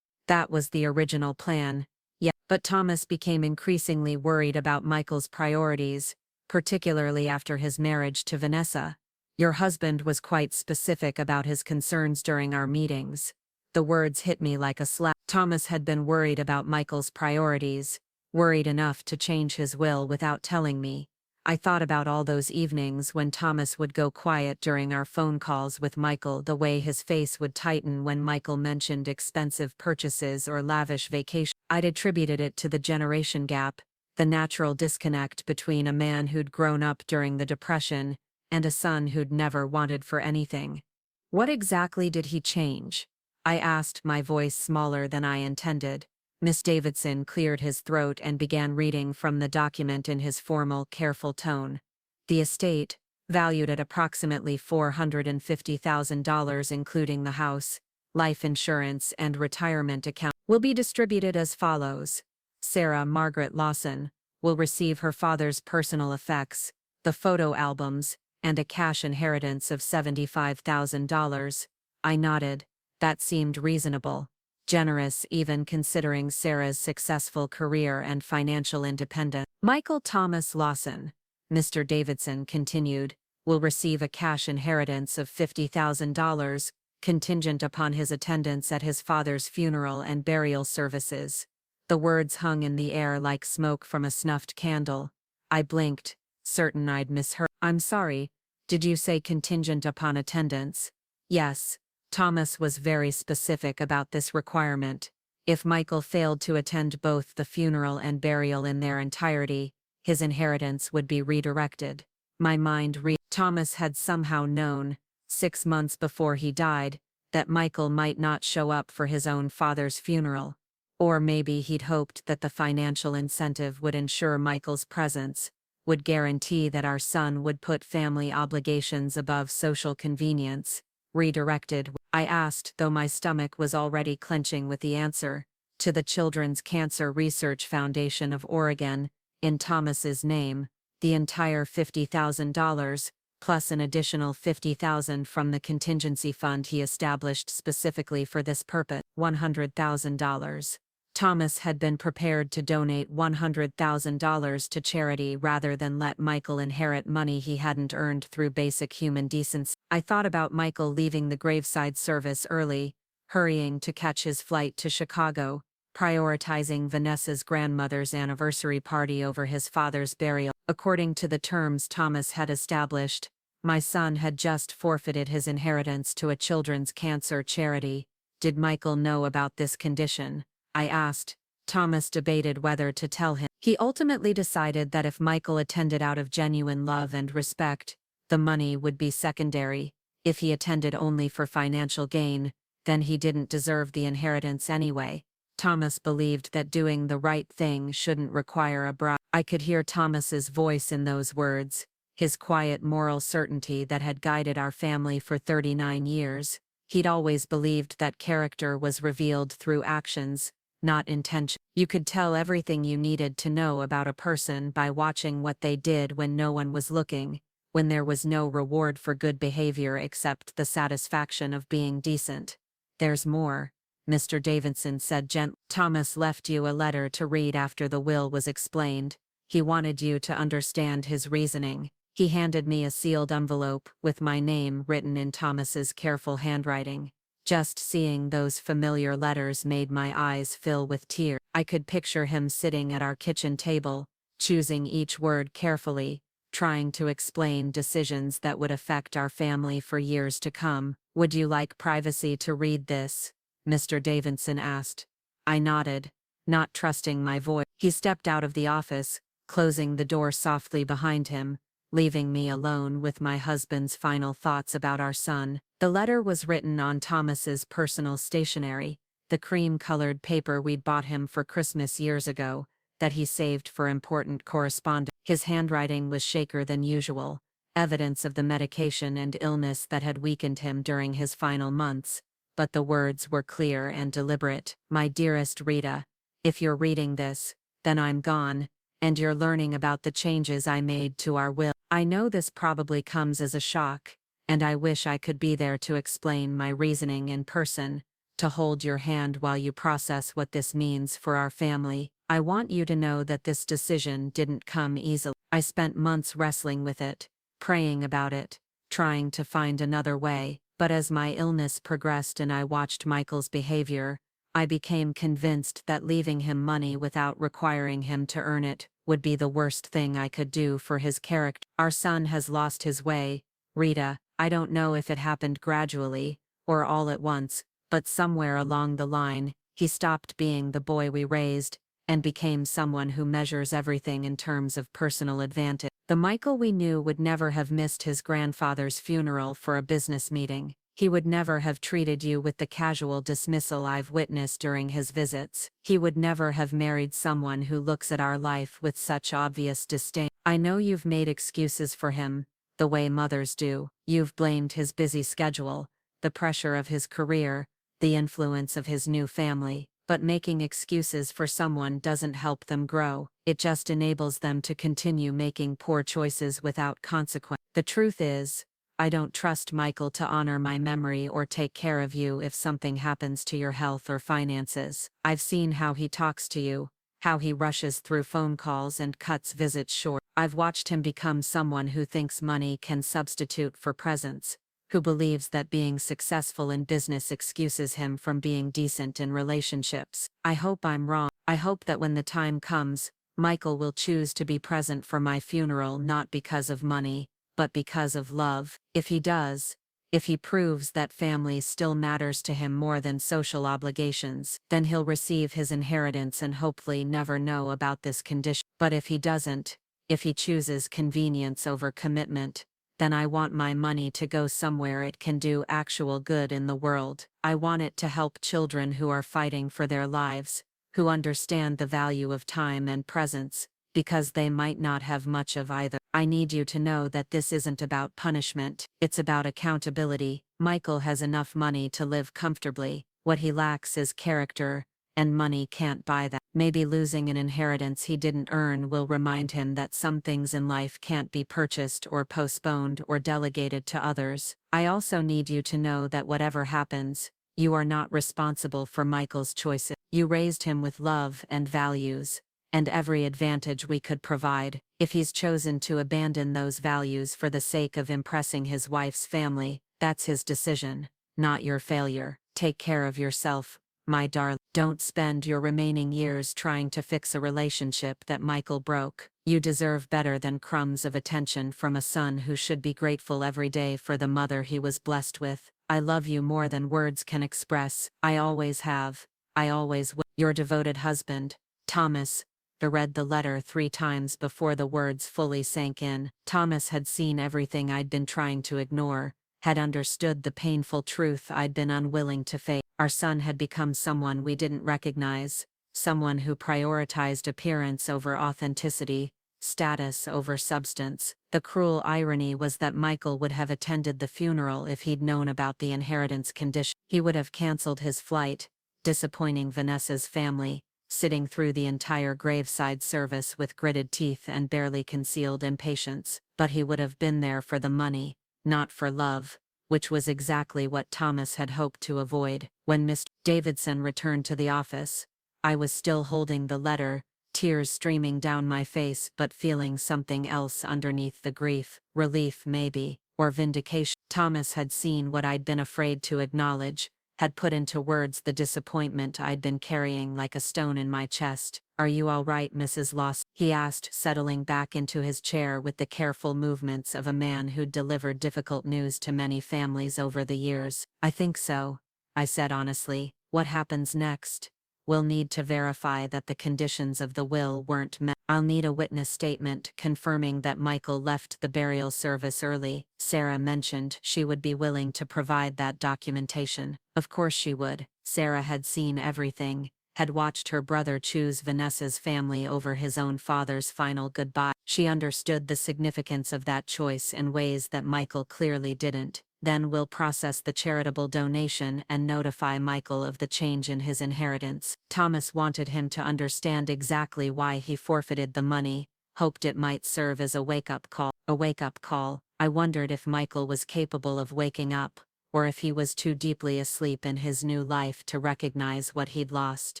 That was the original plan." Yeah, but Thomas became increasingly worried about Michael's priorities, particularly after his marriage to Vanessa. "Your husband was quite specific about his concerns during our meetings." The words hit me like a slap. Thomas had been worried about Michael's priorities, worried enough to change his will without telling me. I thought about all those evenings when Thomas would go quiet during our phone calls with Michael, the way his face would tighten when Michael mentioned expensive purchases or lavish vacations. I'd attributed it to the generation gap, the natural disconnect between a man who'd grown up during the Depression and a son who'd never wanted for anything. "What exactly did he change?" I asked, my voice smaller than I intended. Miss Davidson cleared his throat and began reading from the document in his formal, careful tone. "The estate, valued at approximately $450,000 including the house, life insurance and retirement account, will be distributed as follows. Rita Margaret Lawson will receive her father's personal effects, the photo albums, and a cash inheritance of $75,000. I nodded. That seemed reasonable. Generous even considering Sarah's successful career and financial independence. "Michael Thomas Lawson," Mr. Davidson continued, "will receive a cash inheritance of $50,000, contingent upon his attendance at his father's funeral and burial services." The words hung in the air like smoke from a snuffed candle. I blinked, certain I'd misheard. "I'm sorry, did you say contingent upon attendance?" "Yes." Thomas was very specific about this requirement. If Michael failed to attend both the funeral and burial in their entirety, his inheritance would be redirected. My mind Thomas had somehow known, 6 months before he died, that Michael might not show up for his own father's funeral. Or maybe he'd hoped that the financial incentive would ensure Michael's presence, would guarantee that our son would put family obligations above social convenience. redirected? I asked, though my stomach was already clenching with the answer. To the Children's Cancer Research Foundation of Oregon, in Thomas's name, the entire $50,000, plus an additional $50,000 from the contingency fund he established specifically for this purpose, $100,000. Thomas had been prepared to donate $100,000 to charity rather than let Michael inherit money he hadn't earned through basic human decency. I thought about Michael leaving the graveside service early, hurrying to catch his flight to Chicago, prioritizing Vanessa's grandmother's anniversary party over his father's burial. According to the terms Thomas had established, my son had just forfeited his inheritance to a children's cancer charity. Did Michael know about this condition? I asked. Thomas debated whether to tell him. He ultimately decided that if Michael attended out of genuine love and respect, the money would be secondary. If he attended only for financial gain, then he didn't deserve the inheritance anyway. Thomas believed that doing the right thing shouldn't require a bribe. I could hear Thomas's voice in those words, his quiet moral certainty that had guided our family for 39 years. He'd always believed that character was revealed through actions, not intention. You could tell everything you needed to know about a person by watching what they did when no one was looking, when there was no reward for good behavior except the satisfaction of being decent. There's more, Mr. Davidson said gently. Thomas left you a letter to read after the will was explained. He wanted you to understand his reasoning. He handed me a sealed envelope with my name written in Thomas's careful handwriting. Just seeing those familiar letters made my eyes fill with tears. I could picture him sitting at our kitchen table, choosing each word carefully, trying to explain decisions that would affect our family for years to come. Would you like privacy to read this? Mr. Davidson asked. I nodded, not trusting my voice. He stepped out of the office, closing the door softly behind him, leaving me alone with my husband's final thoughts about our son. The letter was written on Thomas's personal stationery, the cream-colored paper we'd bought him for Christmas years ago, that he saved for important correspondence. His handwriting was shaker than usual, evidence of the medication and illness that had weakened him during his final months, but the words were clear and deliberate. My dearest Rita, if you're reading this, then I'm gone, and you're learning about the changes I made to our will. I know this probably comes as a shock, and I wish I could be there to explain my reasoning in person, to hold your hand while you process what this means for our family. I want you to know that this decision didn't come easily. I spent months wrestling with it, praying about it, trying to find another way, but as my illness progressed and I watched Michael's behavior, I became convinced that leaving him money without requiring him to earn it would be the worst thing I could do for his character. Our son has lost his way, Rita. I don't know if it happened gradually, or all at once, but somewhere along the line, he stopped being the boy we raised, and became someone who measures everything in terms of personal advantage. The Michael we knew would never have missed his grandfather's funeral for a business meeting. He would never have treated you with the casual dismissal I've witnessed during his visits. He would never have married someone who looks at our life with such obvious disdain. I know you've made excuses for him, the way mothers do. You've blamed his busy schedule, the pressure of his career, the influence of his new family. But making excuses for someone doesn't help them grow. It just enables them to continue making poor choices without consequence. The truth is, I don't trust Michael to honor my memory or take care of you if something happens to your health or finances. I've seen how he talks to you, how he rushes through phone calls and cuts visits short. I've watched him become someone who thinks money can substitute for presence, who believes that being successful in business excuses him from being decent in relationships. I hope I'm wrong. I hope that when the time comes, Michael will choose to be present for my funeral not because of money, but because of love. If he does, if he proves that family still matters to him more than social obligations, then he'll receive his inheritance and hopefully never know about this condition. But if he doesn't, if he chooses convenience over commitment, then I want my money to go somewhere it can do actual good in the world. I want it to help children who are fighting for their lives, who understand the value of time and presence, because they might not have much of either. I need you to know that this isn't about punishment, it's about accountability. Michael has enough money to live comfortably. What he lacks is character, and money can't buy that. Maybe losing an inheritance he didn't earn will remind him that some things in life can't be purchased or postponed or delegated to others. I also need you to know that whatever happens, you are not responsible for Michael's choices. You raised him with love and values, and every advantage we could provide. If he's chosen to abandon those values for the sake of impressing his wife's family, that's his decision, not your failure. Take care of yourself, my darling. Don't spend your remaining years trying to fix a relationship that Michael broke. You deserve better than crumbs of attention from a son who should be grateful every day for the mother he was blessed with. I love you more than words can express. I always have. I always will. Your devoted husband, Thomas. I read the letter 3 times before the words fully sank in. Thomas had seen everything I'd been trying to ignore, had understood the painful truth I'd been unwilling to face. Our son had become someone we didn't recognize, someone who prioritized appearance over authenticity, status over substance. The cruel irony was that Michael would have attended the funeral if he'd known about the inheritance condition. He would have canceled his flight, disappointing Vanessa's family, sitting through the entire graveside service with gritted teeth and barely concealed impatience. But he would have been there for the money, not for love, which was exactly what Thomas had hoped to avoid. When Mr. Davidson returned to the office, I was still holding the letter, tears streaming down my face but feeling something else underneath the grief. Relief maybe, or vindication. Thomas had seen what I'd been afraid to acknowledge, had put into words the disappointment I'd been carrying like a stone in my chest. "Are you all right, Mrs. Lawson?" he asked, settling back into his chair with the careful movements of a man who'd delivered difficult news to many families over the years. "I think so," I said honestly. "What happens next?" "We'll need to verify that the conditions of the will weren't met. I'll need a witness statement confirming that Michael left the burial service early." Sarah mentioned she would be willing to provide that documentation. Of course she would. Sarah had seen everything, had watched her brother choose Vanessa's family over his own father's final goodbye. She understood the significance of that choice in ways that Michael clearly didn't. "Then we'll process the charitable donation and notify Michael of the change in his inheritance." Thomas wanted him to understand exactly why he forfeited the money, hoped it might serve as a wake-up call. A wake-up call. I wondered if Michael was capable of waking up, or if he was too deeply asleep in his new life to recognize what he'd lost.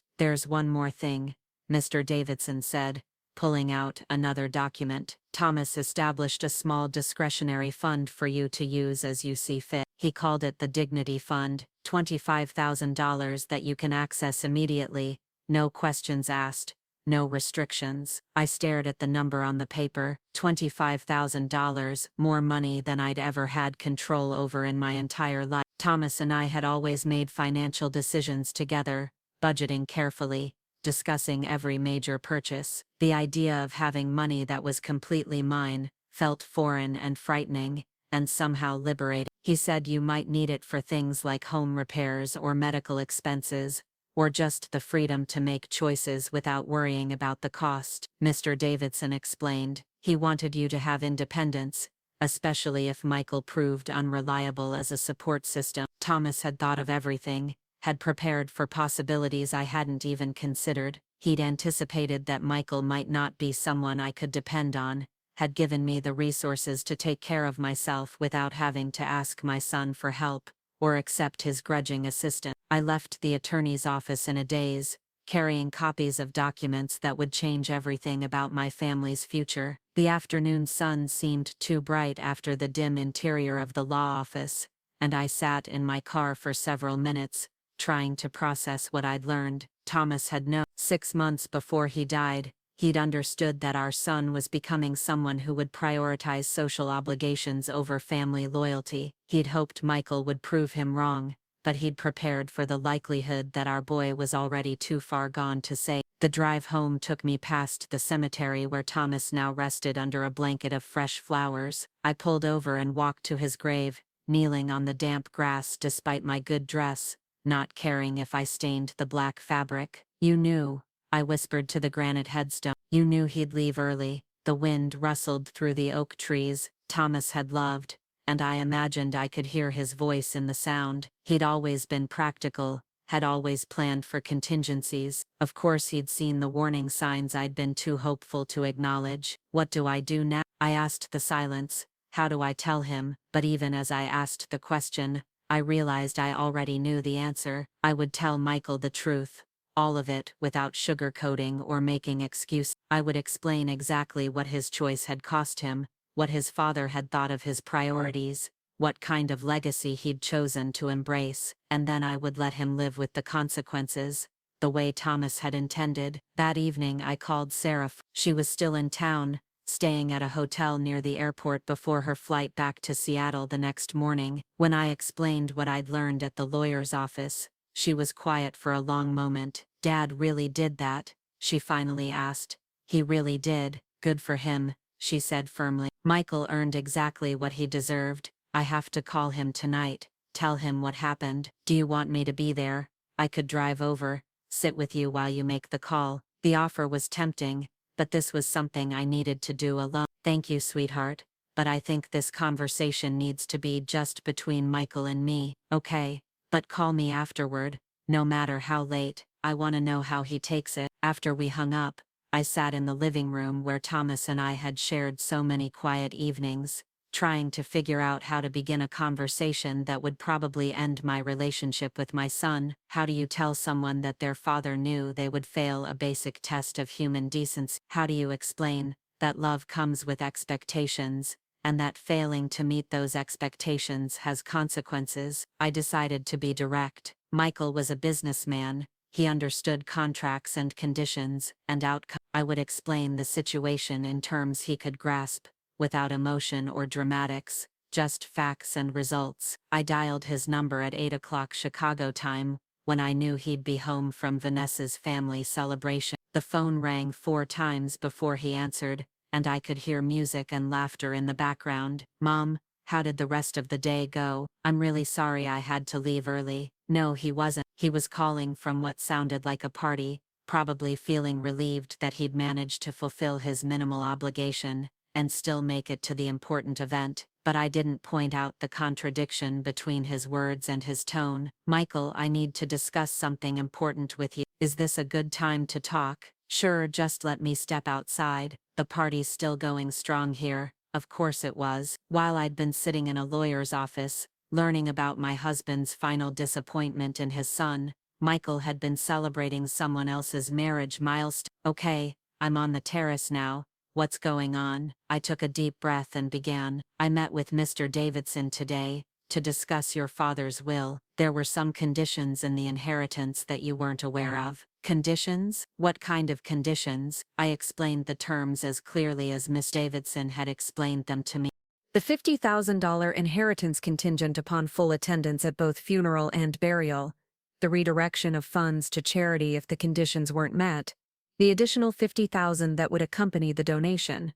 "There's one more thing," Mr. Davidson said, pulling out another document. "Thomas established a small discretionary fund for you to use as you see fit. He called it the Dignity Fund, $25,000 that you can access immediately, no questions asked, no restrictions." I stared at the number on the paper. $25,000, more money than I'd ever had control over in my entire life. Thomas and I had always made financial decisions together, budgeting carefully, discussing every major purchase. The idea of having money that was completely mine felt foreign and frightening, and somehow liberating. He said you might need it for things like home repairs or medical expenses, or just the freedom to make choices without worrying about the cost. Mr. Davidson explained, he wanted you to have independence, especially if Michael proved unreliable as a support system. Thomas had thought of everything, had prepared for possibilities I hadn't even considered. He'd anticipated that Michael might not be someone I could depend on, had given me the resources to take care of myself without having to ask my son for help, or accept his grudging assistance. I left the attorney's office in a daze, carrying copies of documents that would change everything about my family's future. The afternoon sun seemed too bright after the dim interior of the law office, and I sat in my car for several minutes, trying to process what I'd learned. Thomas had known. 6 months before he died, he'd understood that our son was becoming someone who would prioritize social obligations over family loyalty. He'd hoped Michael would prove him wrong, but he'd prepared for the likelihood that our boy was already too far gone to say. The drive home took me past the cemetery where Thomas now rested under a blanket of fresh flowers. I pulled over and walked to his grave, kneeling on the damp grass despite my good dress, not caring if I stained the black fabric. "You knew," I whispered to the granite headstone. "You knew he'd leave early." The wind rustled through the oak trees Thomas had loved, and I imagined I could hear his voice in the sound. He'd always been practical, had always planned for contingencies. Of course he'd seen the warning signs I'd been too hopeful to acknowledge. What do I do now? I asked the silence. How do I tell him? But even as I asked the question, I realized I already knew the answer. I would tell Michael the truth. All of it, without sugarcoating or making excuses. I would explain exactly what his choice had cost him, what his father had thought of his priorities, what kind of legacy he'd chosen to embrace, and then I would let him live with the consequences, the way Thomas had intended. That evening I called Sarah. She was still in town, staying at a hotel near the airport before her flight back to Seattle the next morning. When I explained what I'd learned at the lawyer's office, she was quiet for a long moment. Dad really did that? She finally asked. He really did. Good for him, she said firmly. Michael earned exactly what he deserved. I have to call him tonight, tell him what happened. Do you want me to be there? I could drive over, sit with you while you make the call. The offer was tempting, but this was something I needed to do alone. Thank you, sweetheart, but I think this conversation needs to be just between Michael and me. Okay, but call me afterward, no matter how late. I want to know how he takes it. After we hung up, I sat in the living room where Thomas and I had shared so many quiet evenings, trying to figure out how to begin a conversation that would probably end my relationship with my son. How do you tell someone that their father knew they would fail a basic test of human decency? How do you explain that love comes with expectations, and that failing to meet those expectations has consequences? I decided to be direct. Michael was a businessman. He understood contracts and conditions and outcomes. I would explain the situation in terms he could grasp, without emotion or dramatics, just facts and results. I dialed his number at 8 o'clock Chicago time, when I knew he'd be home from Vanessa's family celebration. The phone rang 4 times before he answered, and I could hear music and laughter in the background. Mom, how did the rest of the day go? I'm really sorry I had to leave early. No, he wasn't. He was calling from what sounded like a party, probably feeling relieved that he'd managed to fulfill his minimal obligation and still make it to the important event. But I didn't point out the contradiction between his words and his tone. Michael, I need to discuss something important with you. Is this a good time to talk? Sure, just let me step outside. The party's still going strong here. Of course it was. While I'd been sitting in a lawyer's office, learning about my husband's final disappointment in his son, Michael had been celebrating someone else's marriage milestone. Okay, I'm on the terrace now. What's going on? I took a deep breath and began. I met with Mr. Davidson today, to discuss your father's will. There were some conditions in the inheritance that you weren't aware of. Conditions? What kind of conditions? I explained the terms as clearly as Miss Davidson had explained them to me. The $50,000 inheritance contingent upon full attendance at both funeral and burial, the redirection of funds to charity if the conditions weren't met, the additional $50,000 that would accompany the donation.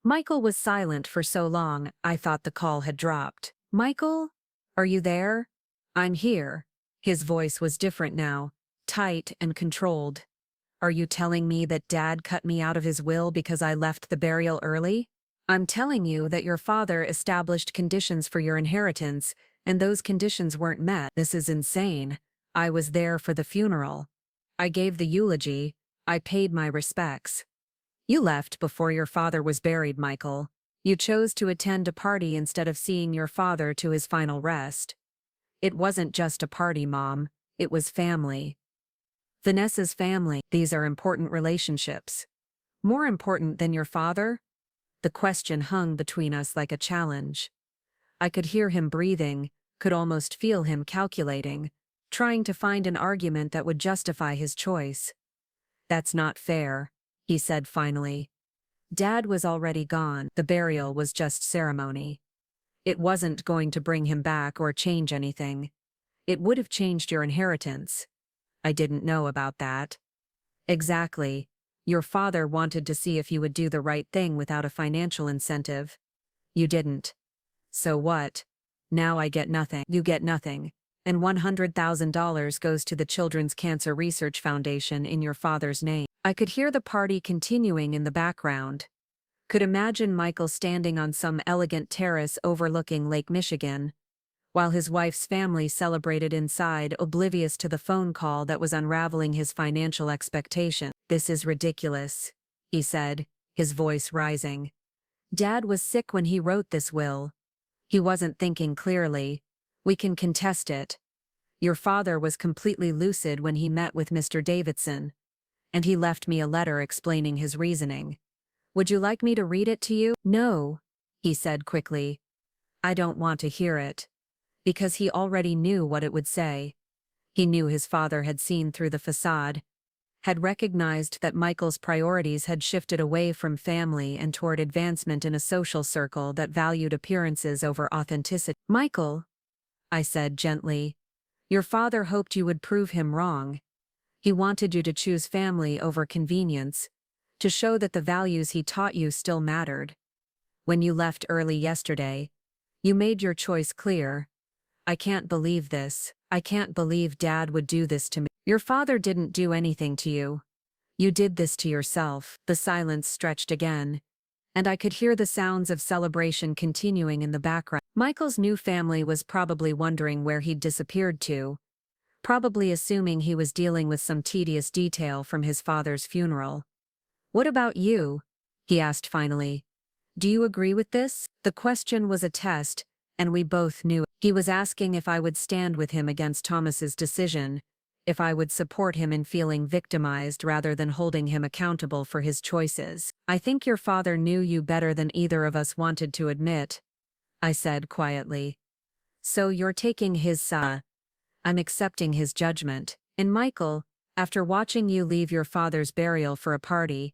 Michael was silent for so long, I thought the call had dropped. Michael? Are you there? I'm here. His voice was different now, tight and controlled. Are you telling me that Dad cut me out of his will because I left the burial early? I'm telling you that your father established conditions for your inheritance, and those conditions weren't met. This is insane. I was there for the funeral. I gave the eulogy. I paid my respects. You left before your father was buried, Michael. You chose to attend a party instead of seeing your father to his final rest. It wasn't just a party, Mom. It was family. Vanessa's family. These are important relationships. More important than your father? The question hung between us like a challenge. I could hear him breathing, could almost feel him calculating, trying to find an argument that would justify his choice. That's not fair, he said finally. Dad was already gone. The burial was just ceremony. It wasn't going to bring him back or change anything. It would have changed your inheritance. I didn't know about that. Exactly. Your father wanted to see if you would do the right thing without a financial incentive. You didn't. So what? Now I get nothing. You get nothing. And $100,000 goes to the Children's Cancer Research Foundation in your father's name. I could hear the party continuing in the background. Could imagine Michael standing on some elegant terrace overlooking Lake Michigan, while his wife's family celebrated inside, oblivious to the phone call that was unraveling his financial expectation. "This is ridiculous," he said, his voice rising. "Dad was sick when he wrote this will. He wasn't thinking clearly. We can contest it. Your father was completely lucid when he met with Mr. Davidson, and he left me a letter explaining his reasoning. Would you like me to read it to you?" "No," he said quickly. "I don't want to hear it." Because he already knew what it would say. He knew his father had seen through the facade, had recognized that Michael's priorities had shifted away from family and toward advancement in a social circle that valued appearances over authenticity. "Michael," I said gently, "your father hoped you would prove him wrong. He wanted you to choose family over convenience, to show that the values he taught you still mattered. When you left early yesterday, you made your choice clear. I can't believe this. I can't believe Dad would do this to me." "Your father didn't do anything to you. You did this to yourself." The silence stretched again, and I could hear the sounds of celebration continuing in the background. Michael's new family was probably wondering where he'd disappeared to, probably assuming he was dealing with some tedious detail from his father's funeral. "What about you?" he asked finally. "Do you agree with this?" The question was a test, and we both knew it. He was asking if I would stand with him against Thomas's decision, if I would support him in feeling victimized rather than holding him accountable for his choices. "I think your father knew you better than either of us wanted to admit," I said quietly. "So you're taking his side." "I'm accepting his judgment. And Michael, after watching you leave your father's burial for a party,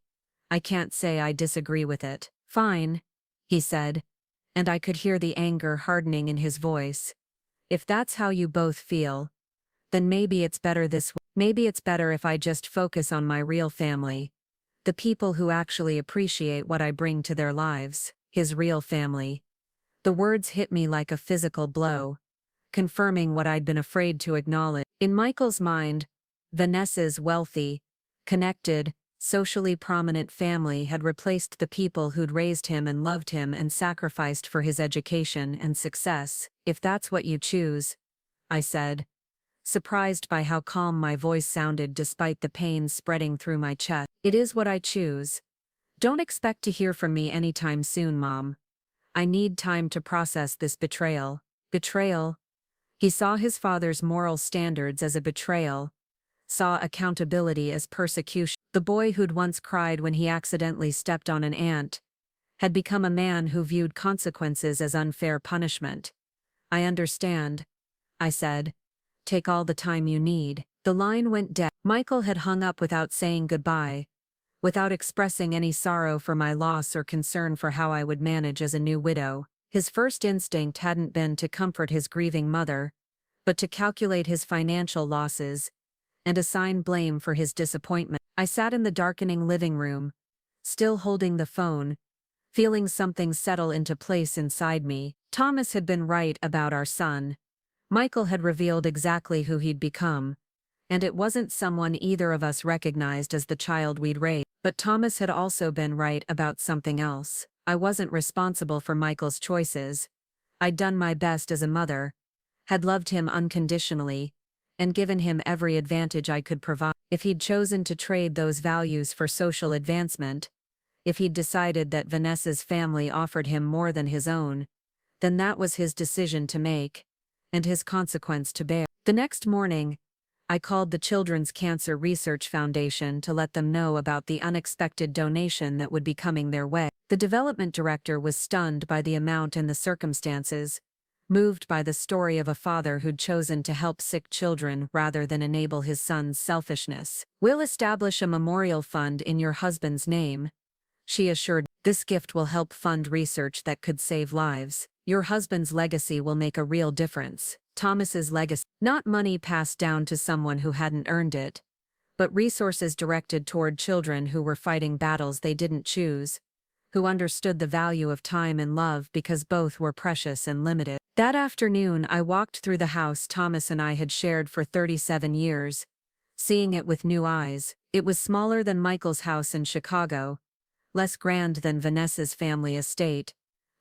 I can't say I disagree with it." "Fine," he said, and I could hear the anger hardening in his voice. "If that's how you both feel, then maybe it's better this way. Maybe it's better if I just focus on my real family, the people who actually appreciate what I bring to their lives." His real family. The words hit me like a physical blow, confirming what I'd been afraid to acknowledge. In Michael's mind, Vanessa's wealthy, connected, socially prominent family had replaced the people who'd raised him and loved him and sacrificed for his education and success. "If that's what you choose," I said, surprised by how calm my voice sounded despite the pain spreading through my chest. "It is what I choose. Don't expect to hear from me anytime soon, Mom. I need time to process this betrayal." Betrayal? He saw his father's moral standards as a betrayal, saw accountability as persecution. The boy who'd once cried when he accidentally stepped on an ant had become a man who viewed consequences as unfair punishment. "I understand," I said. "Take all the time you need." The line went dead. Michael had hung up without saying goodbye, without expressing any sorrow for my loss or concern for how I would manage as a new widow. His first instinct hadn't been to comfort his grieving mother, but to calculate his financial losses and assign blame for his disappointment. I sat in the darkening living room, still holding the phone, feeling something settle into place inside me. Thomas had been right about our son. Michael had revealed exactly who he'd become, and it wasn't someone either of us recognized as the child we'd raised. But Thomas had also been right about something else. I wasn't responsible for Michael's choices. I'd done my best as a mother, had loved him unconditionally, and given him every advantage I could provide. If he'd chosen to trade those values for social advancement, if he'd decided that Vanessa's family offered him more than his own, then that was his decision to make, and his consequence to bear. The next morning, I called the Children's Cancer Research Foundation to let them know about the unexpected donation that would be coming their way. The development director was stunned by the amount and the circumstances, moved by the story of a father who'd chosen to help sick children rather than enable his son's selfishness. "We'll establish a memorial fund in your husband's name," she assured. "This gift will help fund research that could save lives. Your husband's legacy will make a real difference." Thomas's legacy. Not money passed down to someone who hadn't earned it, but resources directed toward children who were fighting battles they didn't choose, who understood the value of time and love because both were precious and limited. That afternoon I walked through the house Thomas and I had shared for 37 years, seeing it with new eyes. It was smaller than Michael's house in Chicago, less grand than Vanessa's family estate,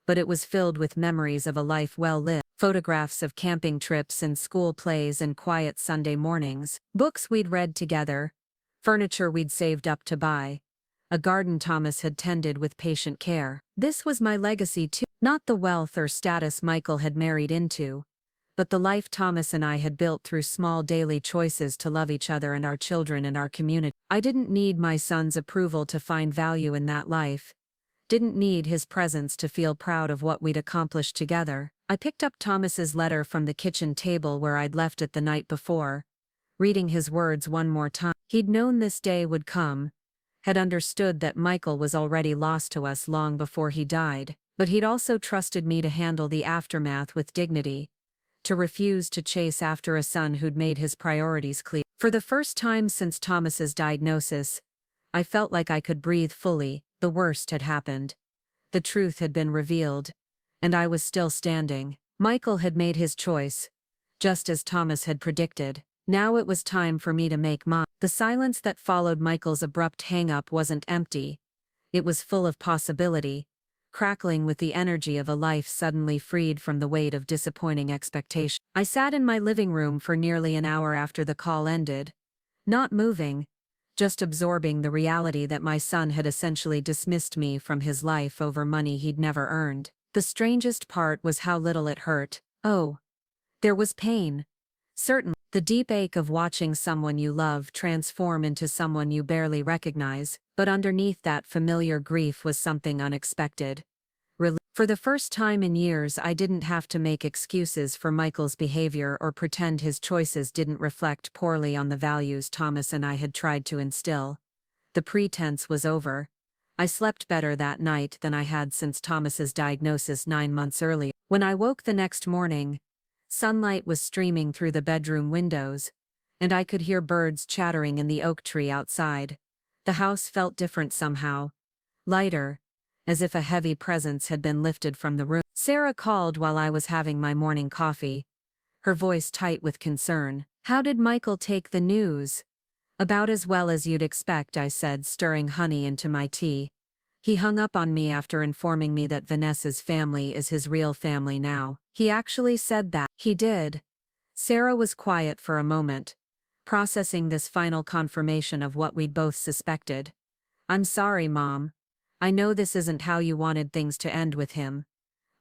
but it was filled with memories of a life well lived. Photographs of camping trips and school plays and quiet Sunday mornings, books we'd read together, furniture we'd saved up to buy, a garden Thomas had tended with patient care. This was my legacy too, not the wealth or status Michael had married into, but the life Thomas and I had built through small daily choices to love each other and our children and our community. I didn't need my son's approval to find value in that life. Didn't need his presence to feel proud of what we'd accomplished together. I picked up Thomas's letter from the kitchen table where I'd left it the night before, reading his words one more time. He'd known this day would come, had understood that Michael was already lost to us long before he died, but he'd also trusted me to handle the aftermath with dignity, to refuse to chase after a son who'd made his priorities clear. For the first time since Thomas's diagnosis, I felt like I could breathe fully. The worst had happened. The truth had been revealed, and I was still standing. Michael had made his choice, just as Thomas had predicted. Now it was time for me to make mine. The silence that followed Michael's abrupt hang-up wasn't empty. It was full of possibility, crackling with the energy of a life suddenly freed from the weight of disappointing expectation. I sat in my living room for nearly an hour after the call ended, not moving, just absorbing the reality that my son had essentially dismissed me from his life over money he'd never earned. The strangest part was how little it hurt. Oh, there was pain. Certainly, the deep ache of watching someone you love transform into someone you barely recognize, but underneath that familiar grief was something unexpected. For the first time in years, I didn't have to make excuses for Michael's behavior or pretend his choices didn't reflect poorly on the values Thomas and I had tried to instill. The pretense was over. I slept better that night than I had since Thomas's diagnosis 9 months earlier. When I woke the next morning, sunlight was streaming through the bedroom windows, and I could hear birds chattering in the oak tree outside. The house felt different somehow, lighter, as if a heavy presence had been lifted from the room. Sarah called while I was having my morning coffee, her voice tight with concern. "How did Michael take the news?" "About as well as you'd expect," I said, stirring honey into my tea. "He hung up on me after informing me that Vanessa's family is his real family now." "He actually said that?" "He did." Sarah was quiet for a moment, processing this final confirmation of what we'd both suspected. "I'm sorry, Mom. I know this isn't how you wanted things to end with him.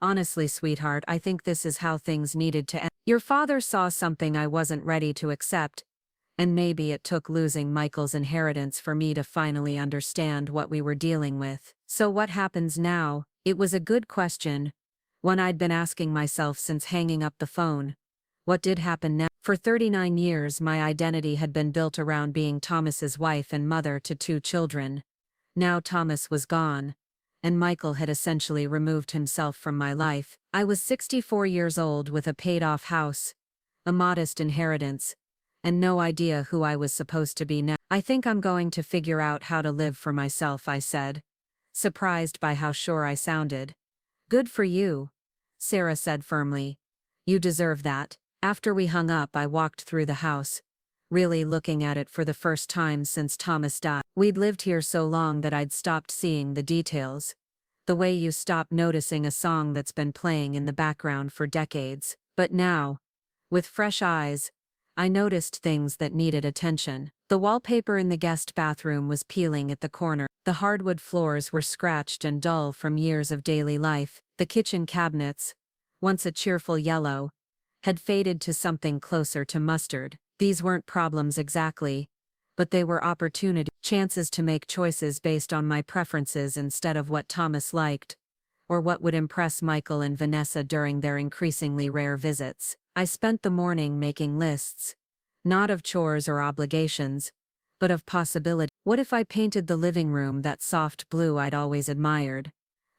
Honestly, sweetheart, I think this is how things needed to end. Your father saw something I wasn't ready to accept, and maybe it took losing Michael's inheritance for me to finally understand what we were dealing with." So what happens now? It was a good question, one I'd been asking myself since hanging up the phone. What did happen now? For 39 years, my identity had been built around being Thomas's wife and mother to 2 children. Now Thomas was gone, and Michael had essentially removed himself from my life. I was 64 years old with a paid-off house, a modest inheritance, and no idea who I was supposed to be now. "I think I'm going to figure out how to live for myself," I said, surprised by how sure I sounded. "Good for you," Sarah said firmly. "You deserve that." After we hung up, I walked through the house, really looking at it for the first time since Thomas died. We'd lived here so long that I'd stopped seeing the details. The way you stop noticing a song that's been playing in the background for decades. But now, with fresh eyes, I noticed things that needed attention. The wallpaper in the guest bathroom was peeling at the corner. The hardwood floors were scratched and dull from years of daily life. The kitchen cabinets, once a cheerful yellow, had faded to something closer to mustard. These weren't problems exactly, but they were chances to make choices based on my preferences instead of what Thomas liked, or what would impress Michael and Vanessa during their increasingly rare visits. I spent the morning making lists, not of chores or obligations, but of possibility. What if I painted the living room that soft blue I'd always admired?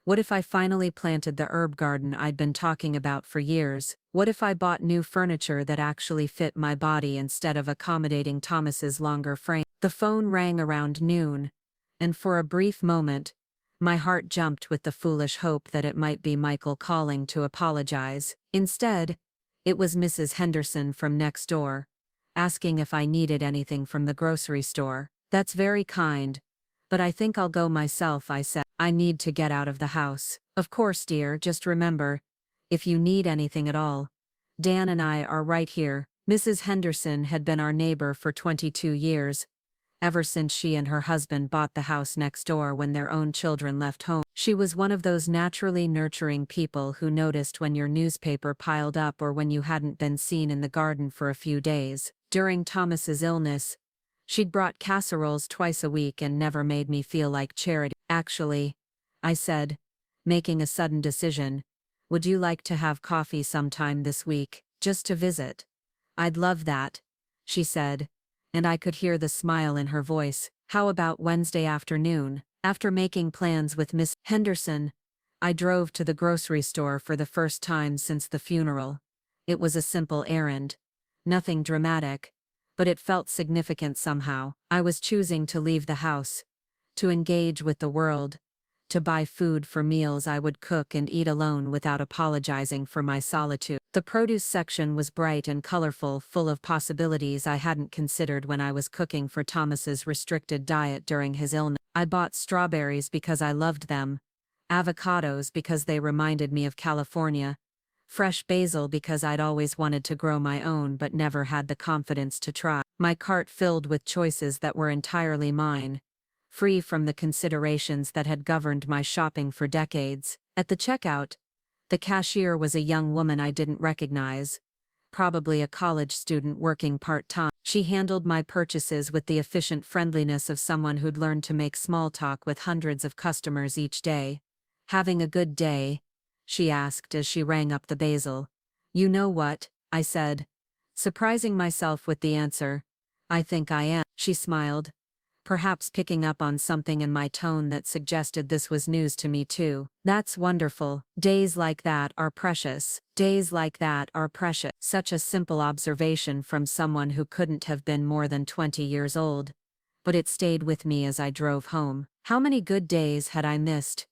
What if I finally planted the herb garden I'd been talking about for years? What if I bought new furniture that actually fit my body instead of accommodating Thomas's longer frame? The phone rang around noon, and for a brief moment, my heart jumped with the foolish hope that it might be Michael calling to apologize. Instead, it was Mrs. Henderson from next door, asking if I needed anything from the grocery store. "That's very kind, But I think I'll go myself, I said. I need to get out of the house. Of course, dear, just remember, if you need anything at all, Dan and I are right here. Mrs. Henderson had been our neighbor for 22 years, ever since she and her husband bought the house next door when their own children left home. She was one of those naturally nurturing people who noticed when your newspaper piled up or when you hadn't been seen in the garden for a few days. During Thomas's illness, she'd brought casseroles twice a week and never made me feel like charity. Actually, I said, making a sudden decision, would you like to have coffee sometime this week, just to visit? I'd love that, she said, and I could hear the smile in her voice. How about Wednesday afternoon? After making plans with Miss Henderson, I drove to the grocery store for the first time since the funeral. It was a simple errand. Nothing dramatic, but it felt significant somehow. I was choosing to leave the house, to engage with the world, to buy food for meals I would cook and eat alone without apologizing for my solitude. The produce section was bright and colorful, full of possibilities I hadn't considered when I was cooking for Thomas's restricted diet during his illness. I bought strawberries because I loved them, avocados because they reminded me of California, fresh basil because I'd always wanted to grow my own but never had the confidence to try. My cart filled with choices that were entirely mine, free from the considerations that had governed my shopping for decades. At the checkout, the cashier was a young woman I didn't recognize, probably a college student working part-time. She handled my purchases with the efficient friendliness of someone who'd learned to make small talk with hundreds of customers each day. Having a good day? She asked as she rang up the basil. You know what? I said, surprising myself with the answer. I think I am. She smiled, perhaps picking up on something in my tone that suggested this was news to me too. That's wonderful. Days like that are precious. Days like that are precious. Such a simple observation from someone who couldn't have been more than 20 years old. But it stayed with me as I drove home. How many good days had I missed?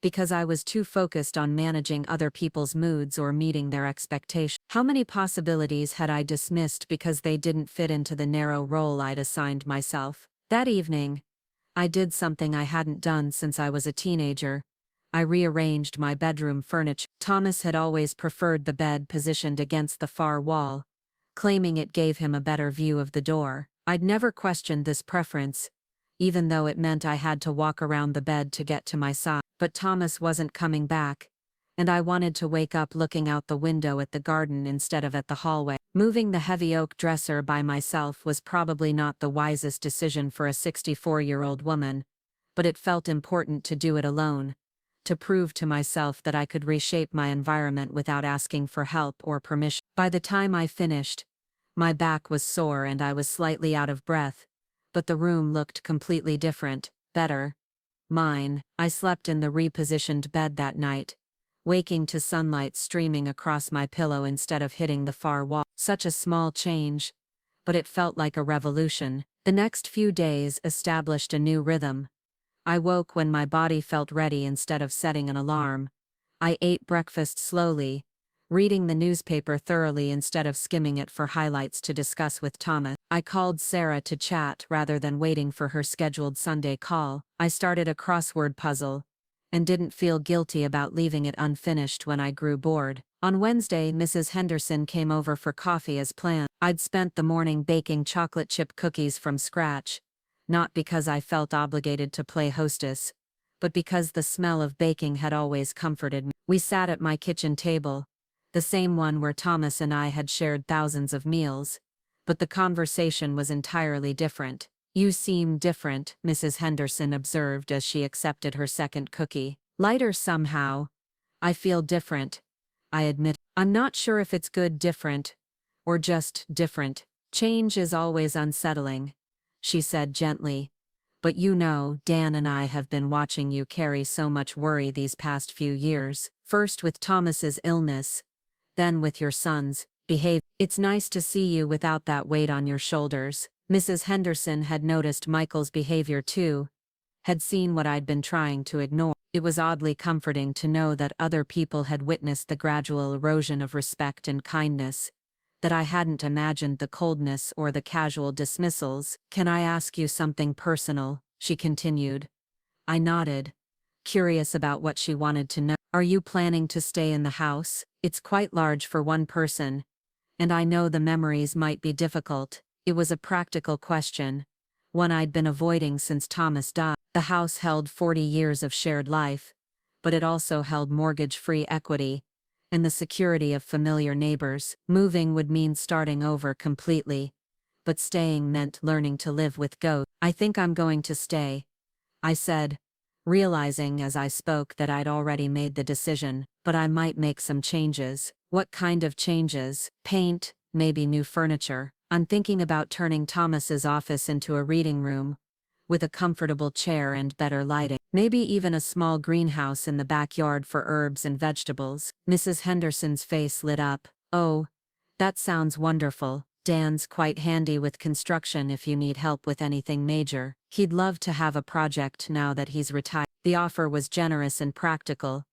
Because I was too focused on managing other people's moods or meeting their expectations. How many possibilities had I dismissed because they didn't fit into the narrow role I'd assigned myself? That evening, I did something I hadn't done since I was a teenager. I rearranged my bedroom furniture. Thomas had always preferred the bed positioned against the far wall, claiming it gave him a better view of the door. I'd never questioned this preference, even though it meant I had to walk around the bed to get to my side. But Thomas wasn't coming back, and I wanted to wake up looking out the window at the garden instead of at the hallway. Moving the heavy oak dresser by myself was probably not the wisest decision for a 64-year-old woman, but it felt important to do it alone, to prove to myself that I could reshape my environment without asking for help or permission. By the time I finished, my back was sore and I was slightly out of breath, but the room looked completely different, better. Mine. I slept in the repositioned bed that night, waking to sunlight streaming across my pillow instead of hitting the far wall. Such a small change, but it felt like a revolution. The next few days established a new rhythm. I woke when my body felt ready instead of setting an alarm. I ate breakfast slowly, reading the newspaper thoroughly instead of skimming it for highlights to discuss with Thomas. I called Sarah to chat rather than waiting for her scheduled Sunday call. I started a crossword puzzle, and didn't feel guilty about leaving it unfinished when I grew bored. On Wednesday, Mrs. Henderson came over for coffee as planned. I'd spent the morning baking chocolate chip cookies from scratch, not because I felt obligated to play hostess, but because the smell of baking had always comforted me. We sat at my kitchen table, the same one where Thomas and I had shared thousands of meals, but the conversation was entirely different. You seem different, Mrs. Henderson observed as she accepted her second cookie. Lighter somehow. I feel different, I admit. I'm not sure if it's good different, or just different. Change is always unsettling, she said gently. But you know, Dan and I have been watching you carry so much worry these past few years, first with Thomas's illness, then with your son's behavior. It's nice to see you without that weight on your shoulders. Mrs. Henderson had noticed Michael's behavior too, had seen what I'd been trying to ignore. It was oddly comforting to know that other people had witnessed the gradual erosion of respect and kindness, that I hadn't imagined the coldness or the casual dismissals. Can I ask you something personal? she continued. I nodded, curious about what she wanted to know. Are you planning to stay in the house? It's quite large for one person, and I know the memories might be difficult. It was a practical question, one I'd been avoiding since Thomas died. The house held 40 years of shared life, but it also held mortgage-free equity and the security of familiar neighbors. Moving would mean starting over completely, but staying meant learning to live with ghosts. I think I'm going to stay, I said, realizing as I spoke that I'd already made the decision, but I might make some changes. What kind of changes? Paint, maybe new furniture. I'm thinking about turning Thomas's office into a reading room, with a comfortable chair and better lighting. Maybe even a small greenhouse in the backyard for herbs and vegetables. Mrs. Henderson's face lit up. Oh, that sounds wonderful. Dan's quite handy with construction if you need help with anything major. He'd love to have a project now that he's retired. The offer was generous and practical,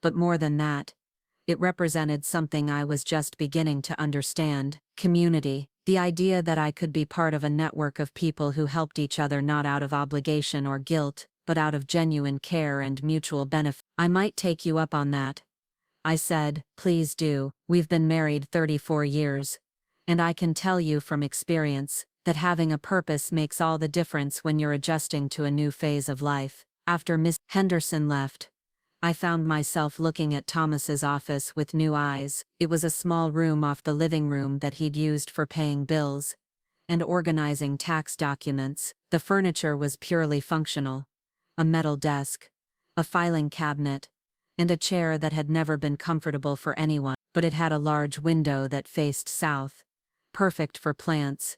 but more than that, it represented something I was just beginning to understand: community. The idea that I could be part of a network of people who helped each other not out of obligation or guilt, but out of genuine care and mutual benefit. I might take you up on that, I said. Please do. We've been married 34 years, and I can tell you from experience that having a purpose makes all the difference when you're adjusting to a new phase of life. After Miss Henderson left, I found myself looking at Thomas's office with new eyes. It was a small room off the living room that he'd used for paying bills and organizing tax documents. The furniture was purely functional: a metal desk, a filing cabinet, and a chair that had never been comfortable for anyone. But it had a large window that faced south, perfect for plants,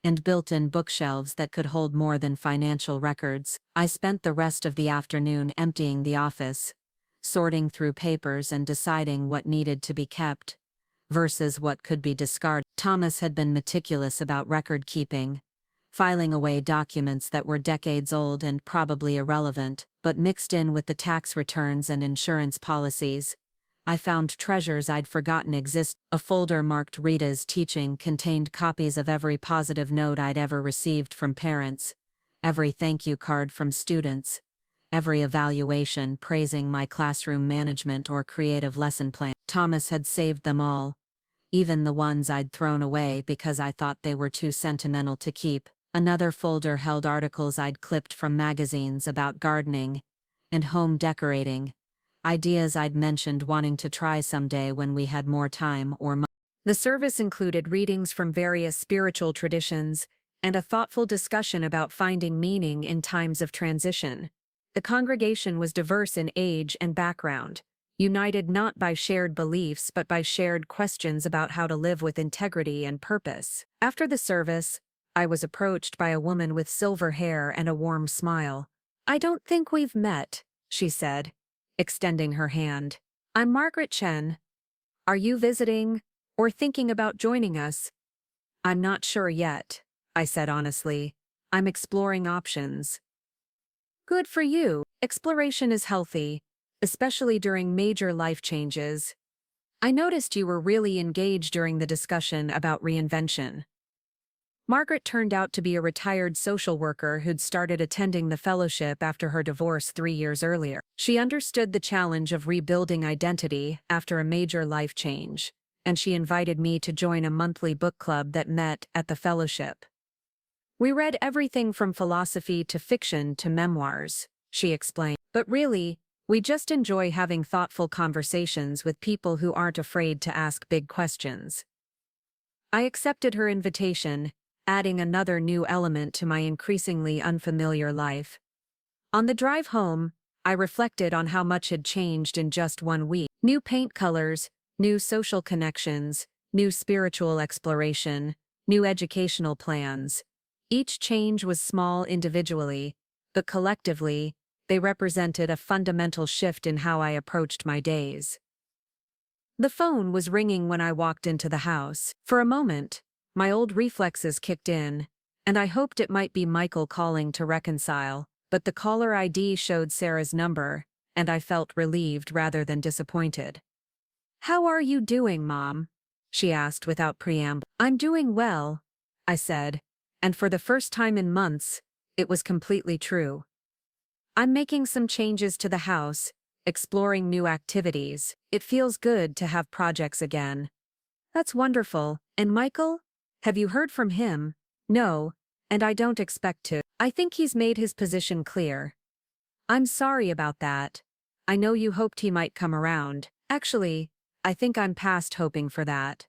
and built-in bookshelves that could hold more than financial records. I spent the rest of the afternoon emptying the office, sorting through papers and deciding what needed to be kept versus what could be discarded. Thomas had been meticulous about record keeping, filing away documents that were decades old and probably irrelevant, but mixed in with the tax returns and insurance policies, I found treasures I'd forgotten exist. A folder marked Rita's teaching contained copies of every positive note I'd ever received from parents, every thank you card from students, every evaluation praising my classroom management or creative lesson plan. Thomas had saved them all, even the ones I'd thrown away because I thought they were too sentimental to keep. Another folder held articles I'd clipped from magazines about gardening and home decorating, ideas I'd mentioned wanting to try someday when we had more time or money. The service included readings from various spiritual traditions and a thoughtful discussion about finding meaning in times of transition. The congregation was diverse in age and background, united not by shared beliefs but by shared questions about how to live with integrity and purpose. After the service, I was approached by a woman with silver hair and a warm smile. "I don't think we've met," she said, extending her hand. "I'm Margaret Chen. Are you visiting or thinking about joining us?" "I'm not sure yet," I said honestly. "I'm exploring options." "Good for you. Exploration is healthy, especially during major life changes. I noticed you were really engaged during the discussion about reinvention." Margaret turned out to be a retired social worker who'd started attending the fellowship after her divorce 3 years earlier. She understood the challenge of rebuilding identity after a major life change, and she invited me to join a monthly book club that met at the fellowship. "We read everything from philosophy to fiction to memoirs," she explained. "But really, we just enjoy having thoughtful conversations with people who aren't afraid to ask big questions." I accepted her invitation, adding another new element to my increasingly unfamiliar life. On the drive home, I reflected on how much had changed in just 1 week. New paint colors, new social connections, new spiritual exploration, new educational plans. Each change was small individually, but collectively, they represented a fundamental shift in how I approached my days. The phone was ringing when I walked into the house. For a moment, my old reflexes kicked in, and I hoped it might be Michael calling to reconcile, but the caller ID showed Sarah's number, and I felt relieved rather than disappointed. "How are you doing, Mom?" she asked without preamble. "I'm doing well," I said, and for the first time in months, It was completely true. I'm making some changes to the house, exploring new activities. It feels good to have projects again. That's wonderful. And Michael? Have you heard from him? No, and I don't expect to. I think he's made his position clear. I'm sorry about that. I know you hoped he might come around. Actually, I think I'm past hoping for that.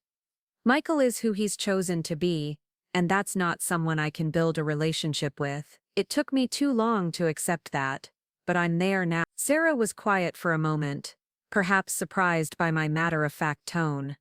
Michael is who he's chosen to be, and that's not someone I can build a relationship with. It took me too long to accept that, but I'm there now. Sarah was quiet for a moment, perhaps surprised by my matter-of-fact tone.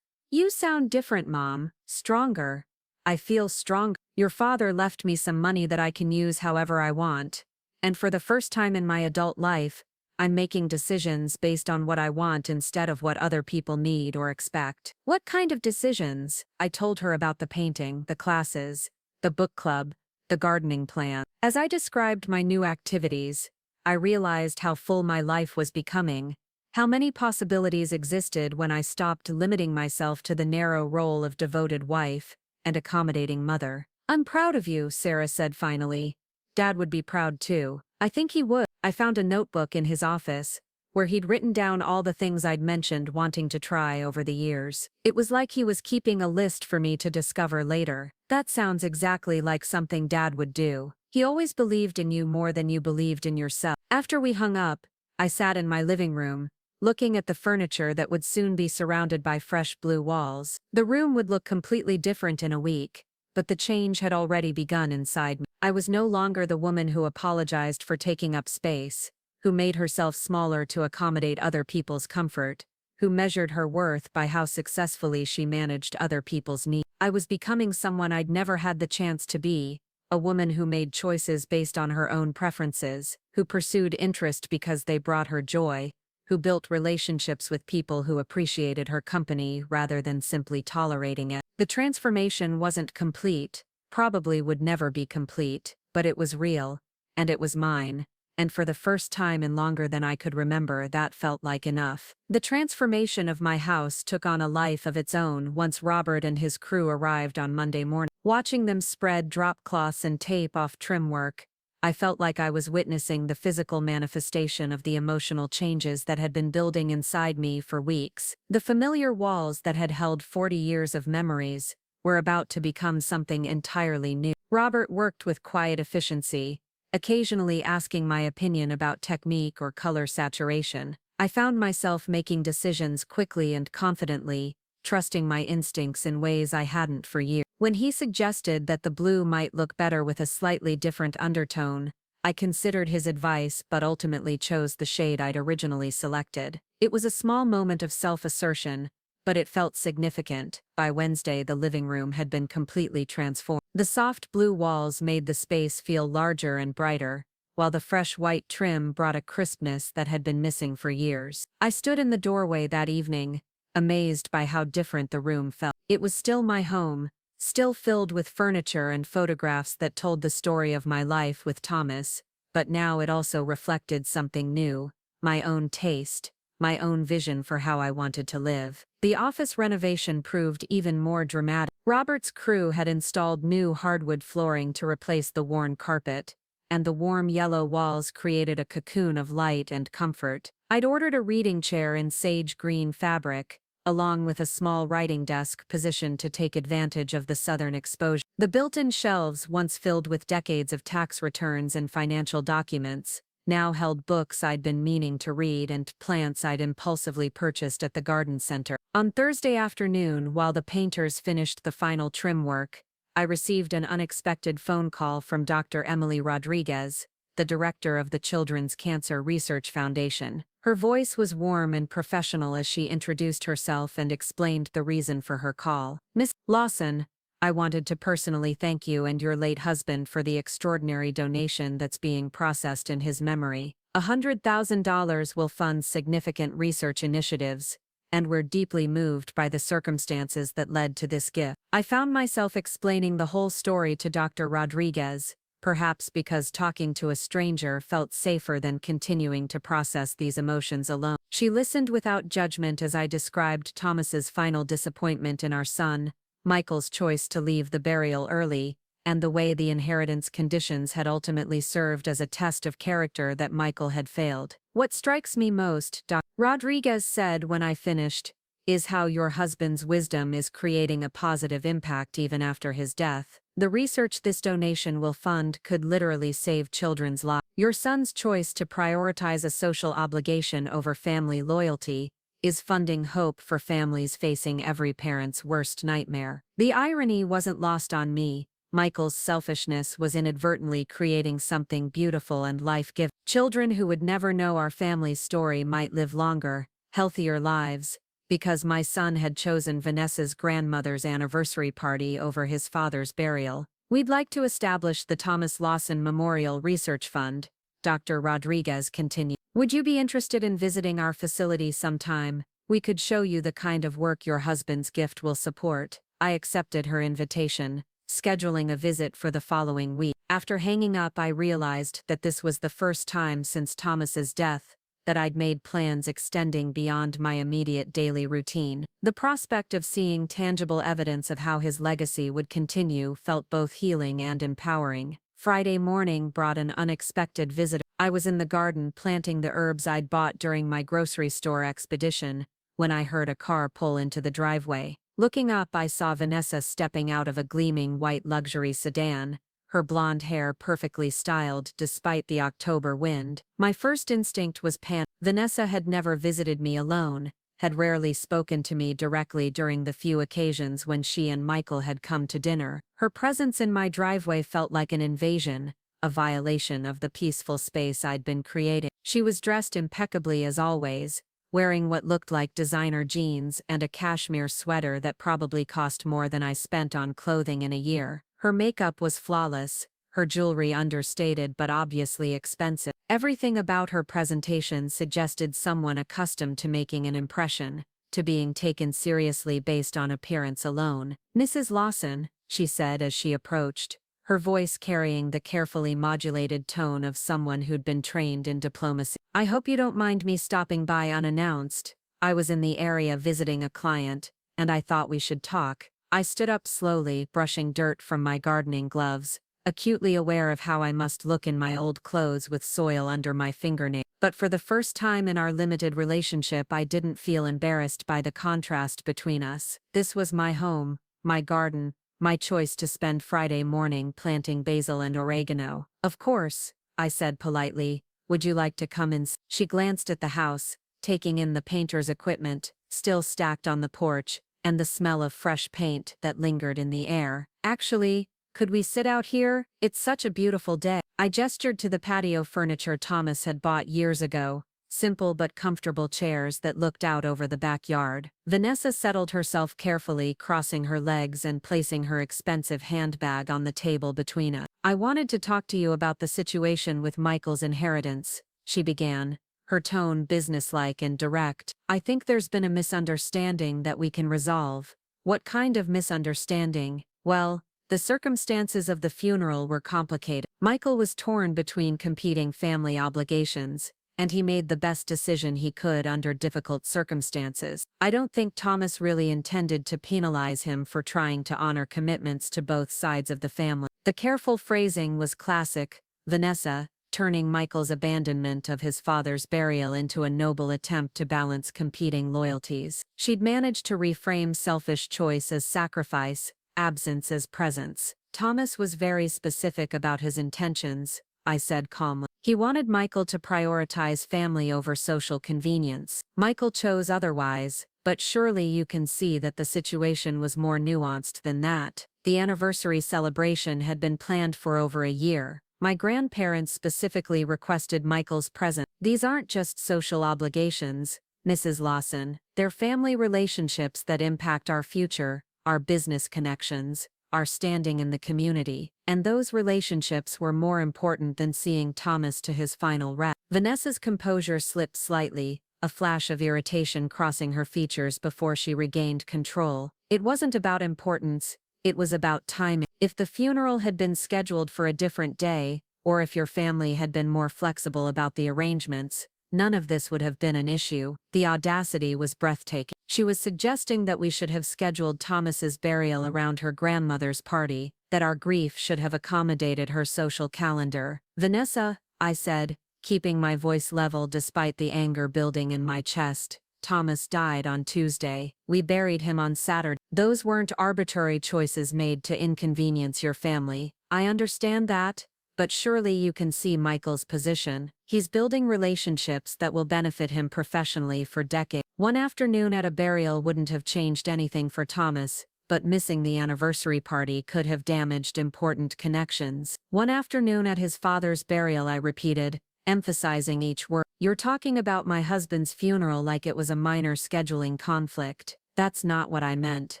You sound different, Mom. Stronger. I feel strong. Your father left me some money that I can use however I want, and for the first time in my adult life, I'm making decisions based on what I want instead of what other people need or expect. What kind of decisions? I told her about the painting, the classes, the book club, the gardening plan. As I described my new activities, I realized how full my life was becoming, how many possibilities existed when I stopped limiting myself to the narrow role of devoted wife and accommodating mother. I'm proud of you, Sarah said finally. Dad would be proud too. I think he would. I found a notebook in his office, where he'd written down all the things I'd mentioned wanting to try over the years. It was like he was keeping a list for me to discover later. That sounds exactly like something Dad would do. He always believed in you more than you believed in yourself. After we hung up, I sat in my living room, looking at the furniture that would soon be surrounded by fresh blue walls. The room would look completely different in a week, but the change had already begun inside me. I was no longer the woman who apologized for taking up space, who made herself smaller to accommodate other people's comfort, who measured her worth by how successfully she managed other people's needs. I was becoming someone I'd never had the chance to be, a woman who made choices based on her own preferences, who pursued interest because they brought her joy, who built relationships with people who appreciated her company rather than simply tolerating it. The transformation wasn't complete, probably would never be complete, but it was real, and it was mine, and for the first time in longer than I could remember that felt like enough. The transformation of my house took on a life of its own once Robert and his crew arrived on Monday morning. Watching them spread drop cloths and tape off trim work, I felt like I was witnessing the physical manifestation of the emotional changes that had been building inside me for weeks. The familiar walls that had held 40 years of memories were about to become something entirely new. Robert worked with quiet efficiency, occasionally asking my opinion about technique or color saturation. I found myself making decisions quickly and confidently, trusting my instincts in ways I hadn't for years. When he suggested that the blue might look better with a slightly different undertone, I considered his advice but ultimately chose the shade I'd originally selected. It was a small moment of self-assertion, but it felt significant. By Wednesday, the living room had been completely transformed. The soft blue walls made the space feel larger and brighter, while the fresh white trim brought a crispness that had been missing for years. I stood in the doorway that evening, amazed by how different the room felt. It was still my home, still filled with furniture and photographs that told the story of my life with Thomas, but now it also reflected something new, my own taste, my own vision for how I wanted to live. The office renovation proved even more dramatic. Robert's crew had installed new hardwood flooring to replace the worn carpet, and the warm yellow walls created a cocoon of light and comfort. I'd ordered a reading chair in sage green fabric, along with a small writing desk positioned to take advantage of the southern exposure. The built-in shelves, once filled with decades of tax returns and financial documents, now held books I'd been meaning to read and plants I'd impulsively purchased at the garden center. On Thursday afternoon, while the painters finished the final trim work, I received an unexpected phone call from Dr. Emily Rodriguez, the director of the Children's Cancer Research Foundation. Her voice was warm and professional as she introduced herself and explained the reason for her call. Miss Lawson, I wanted to personally thank you and your late husband for the extraordinary donation that's being processed in his memory. $100,000 will fund significant research initiatives, and we're deeply moved by the circumstances that led to this gift. I found myself explaining the whole story to Dr. Rodriguez, perhaps because talking to a stranger felt safer than continuing to process these emotions alone. She listened without judgment as I described Thomas's final disappointment in our son, Michael's choice to leave the burial early, and the way the inheritance conditions had ultimately served as a test of character that Michael had failed. "What strikes me most," Dr. Rodriguez said when I finished, "is how your husband's wisdom is creating a positive impact even after his death. The research this donation will fund could literally save children's lives. Your son's choice to prioritize a social obligation over family loyalty is funding hope for families facing every parent's worst nightmare." The irony wasn't lost on me. Michael's selfishness was inadvertently creating something beautiful and life-giving. Children who would never know our family's story might live longer, healthier lives, because my son had chosen Vanessa's grandmother's anniversary party over his father's burial. "We'd like to establish the Thomas Lawson Memorial Research Fund," Dr. Rodriguez continued. "Would you be interested in visiting our facility sometime? We could show you the kind of work your husband's gift will support." I accepted her invitation, scheduling a visit for the following week. After hanging up, I realized that this was the first time since Thomas's death that I'd made plans extending beyond my immediate daily routine. The prospect of seeing tangible evidence of how his legacy would continue felt both healing and empowering. Friday morning brought an unexpected visitor. I was in the garden planting the herbs I'd bought during my grocery store expedition when I heard a car pull into the driveway. Looking up, I saw Vanessa stepping out of a gleaming white luxury sedan, her blonde hair perfectly styled despite the October wind. My first instinct was panic. Vanessa had never visited me alone, had rarely spoken to me directly during the few occasions when she and Michael had come to dinner. Her presence in my driveway felt like an invasion, a violation of the peaceful space I'd been creating. She was dressed impeccably as always, wearing what looked like designer jeans and a cashmere sweater that probably cost more than I spent on clothing in a year. Her makeup was flawless, her jewelry understated but obviously expensive. Everything about her presentation suggested someone accustomed to making an impression, to being taken seriously based on appearance alone. "Mrs. Lawson," she said as she approached, her voice carrying the carefully modulated tone of someone who'd been trained in diplomacy. "I hope you don't mind me stopping by unannounced. I was in the area visiting a client, and I thought we should talk." I stood up slowly, brushing dirt from my gardening gloves, acutely aware of how I must look in my old clothes with soil under my fingernails. But for the first time in our limited relationship, I didn't feel embarrassed by the contrast between us. This was my home, my garden, my choice to spend Friday morning planting basil and oregano. "Of course," I said politely. "Would you like to come in?" She glanced at the house, taking in the painter's equipment, still stacked on the porch, and the smell of fresh paint that lingered in the air. "Actually, could we sit out here? It's such a beautiful day." I gestured to the patio furniture Thomas had bought years ago, simple but comfortable chairs that looked out over the backyard. Vanessa settled herself carefully, crossing her legs and placing her expensive handbag on the table between us. "I wanted to talk to you about the situation with Michael's inheritance," she began, her tone businesslike and direct. "I think there's been a misunderstanding that we can resolve." "What kind of misunderstanding?" "Well, the circumstances of the funeral were complicated. Michael was torn between competing family obligations, and he made the best decision he could under difficult circumstances. I don't think Thomas really intended to penalize him for trying to honor commitments to both sides of the family." The careful phrasing was classic Vanessa, turning Michael's abandonment of his father's burial into a noble attempt to balance competing loyalties. She'd managed to reframe selfish choice as sacrifice, absence as presence. "Thomas was very specific about his intentions," I said calmly. "He wanted Michael to prioritize family over social convenience. Michael chose otherwise, but surely you can see that the situation was more nuanced than that." The anniversary celebration had been planned for over a year. My grandparents specifically requested Michael's presence. "These aren't just social obligations, Mrs. Lawson. They're family relationships that impact our future, our business connections, our standing in the community. And those relationships were more important than seeing Thomas to his final rest." Vanessa's composure slipped slightly, a flash of irritation crossing her features before she regained control. "It wasn't about importance, it was about timing. If the funeral had been scheduled for a different day, or if your family had been more flexible about the arrangements, none of this would have been an issue." The audacity was breathtaking. She was suggesting that we should have scheduled Thomas's burial around her grandmother's party, that our grief should have accommodated her social calendar. Vanessa, I said, keeping my voice level despite the anger building in my chest. Thomas died on Tuesday. We buried him on Saturday. Those weren't arbitrary choices made to inconvenience your family. I understand that, but surely you can see Michael's position. He's building relationships that will benefit him professionally for decades. One afternoon at a burial wouldn't have changed anything for Thomas, but missing the anniversary party could have damaged important connections. One afternoon at his father's burial, I repeated, emphasizing each word. You're talking about my husband's funeral like it was a minor scheduling conflict. That's not what I meant.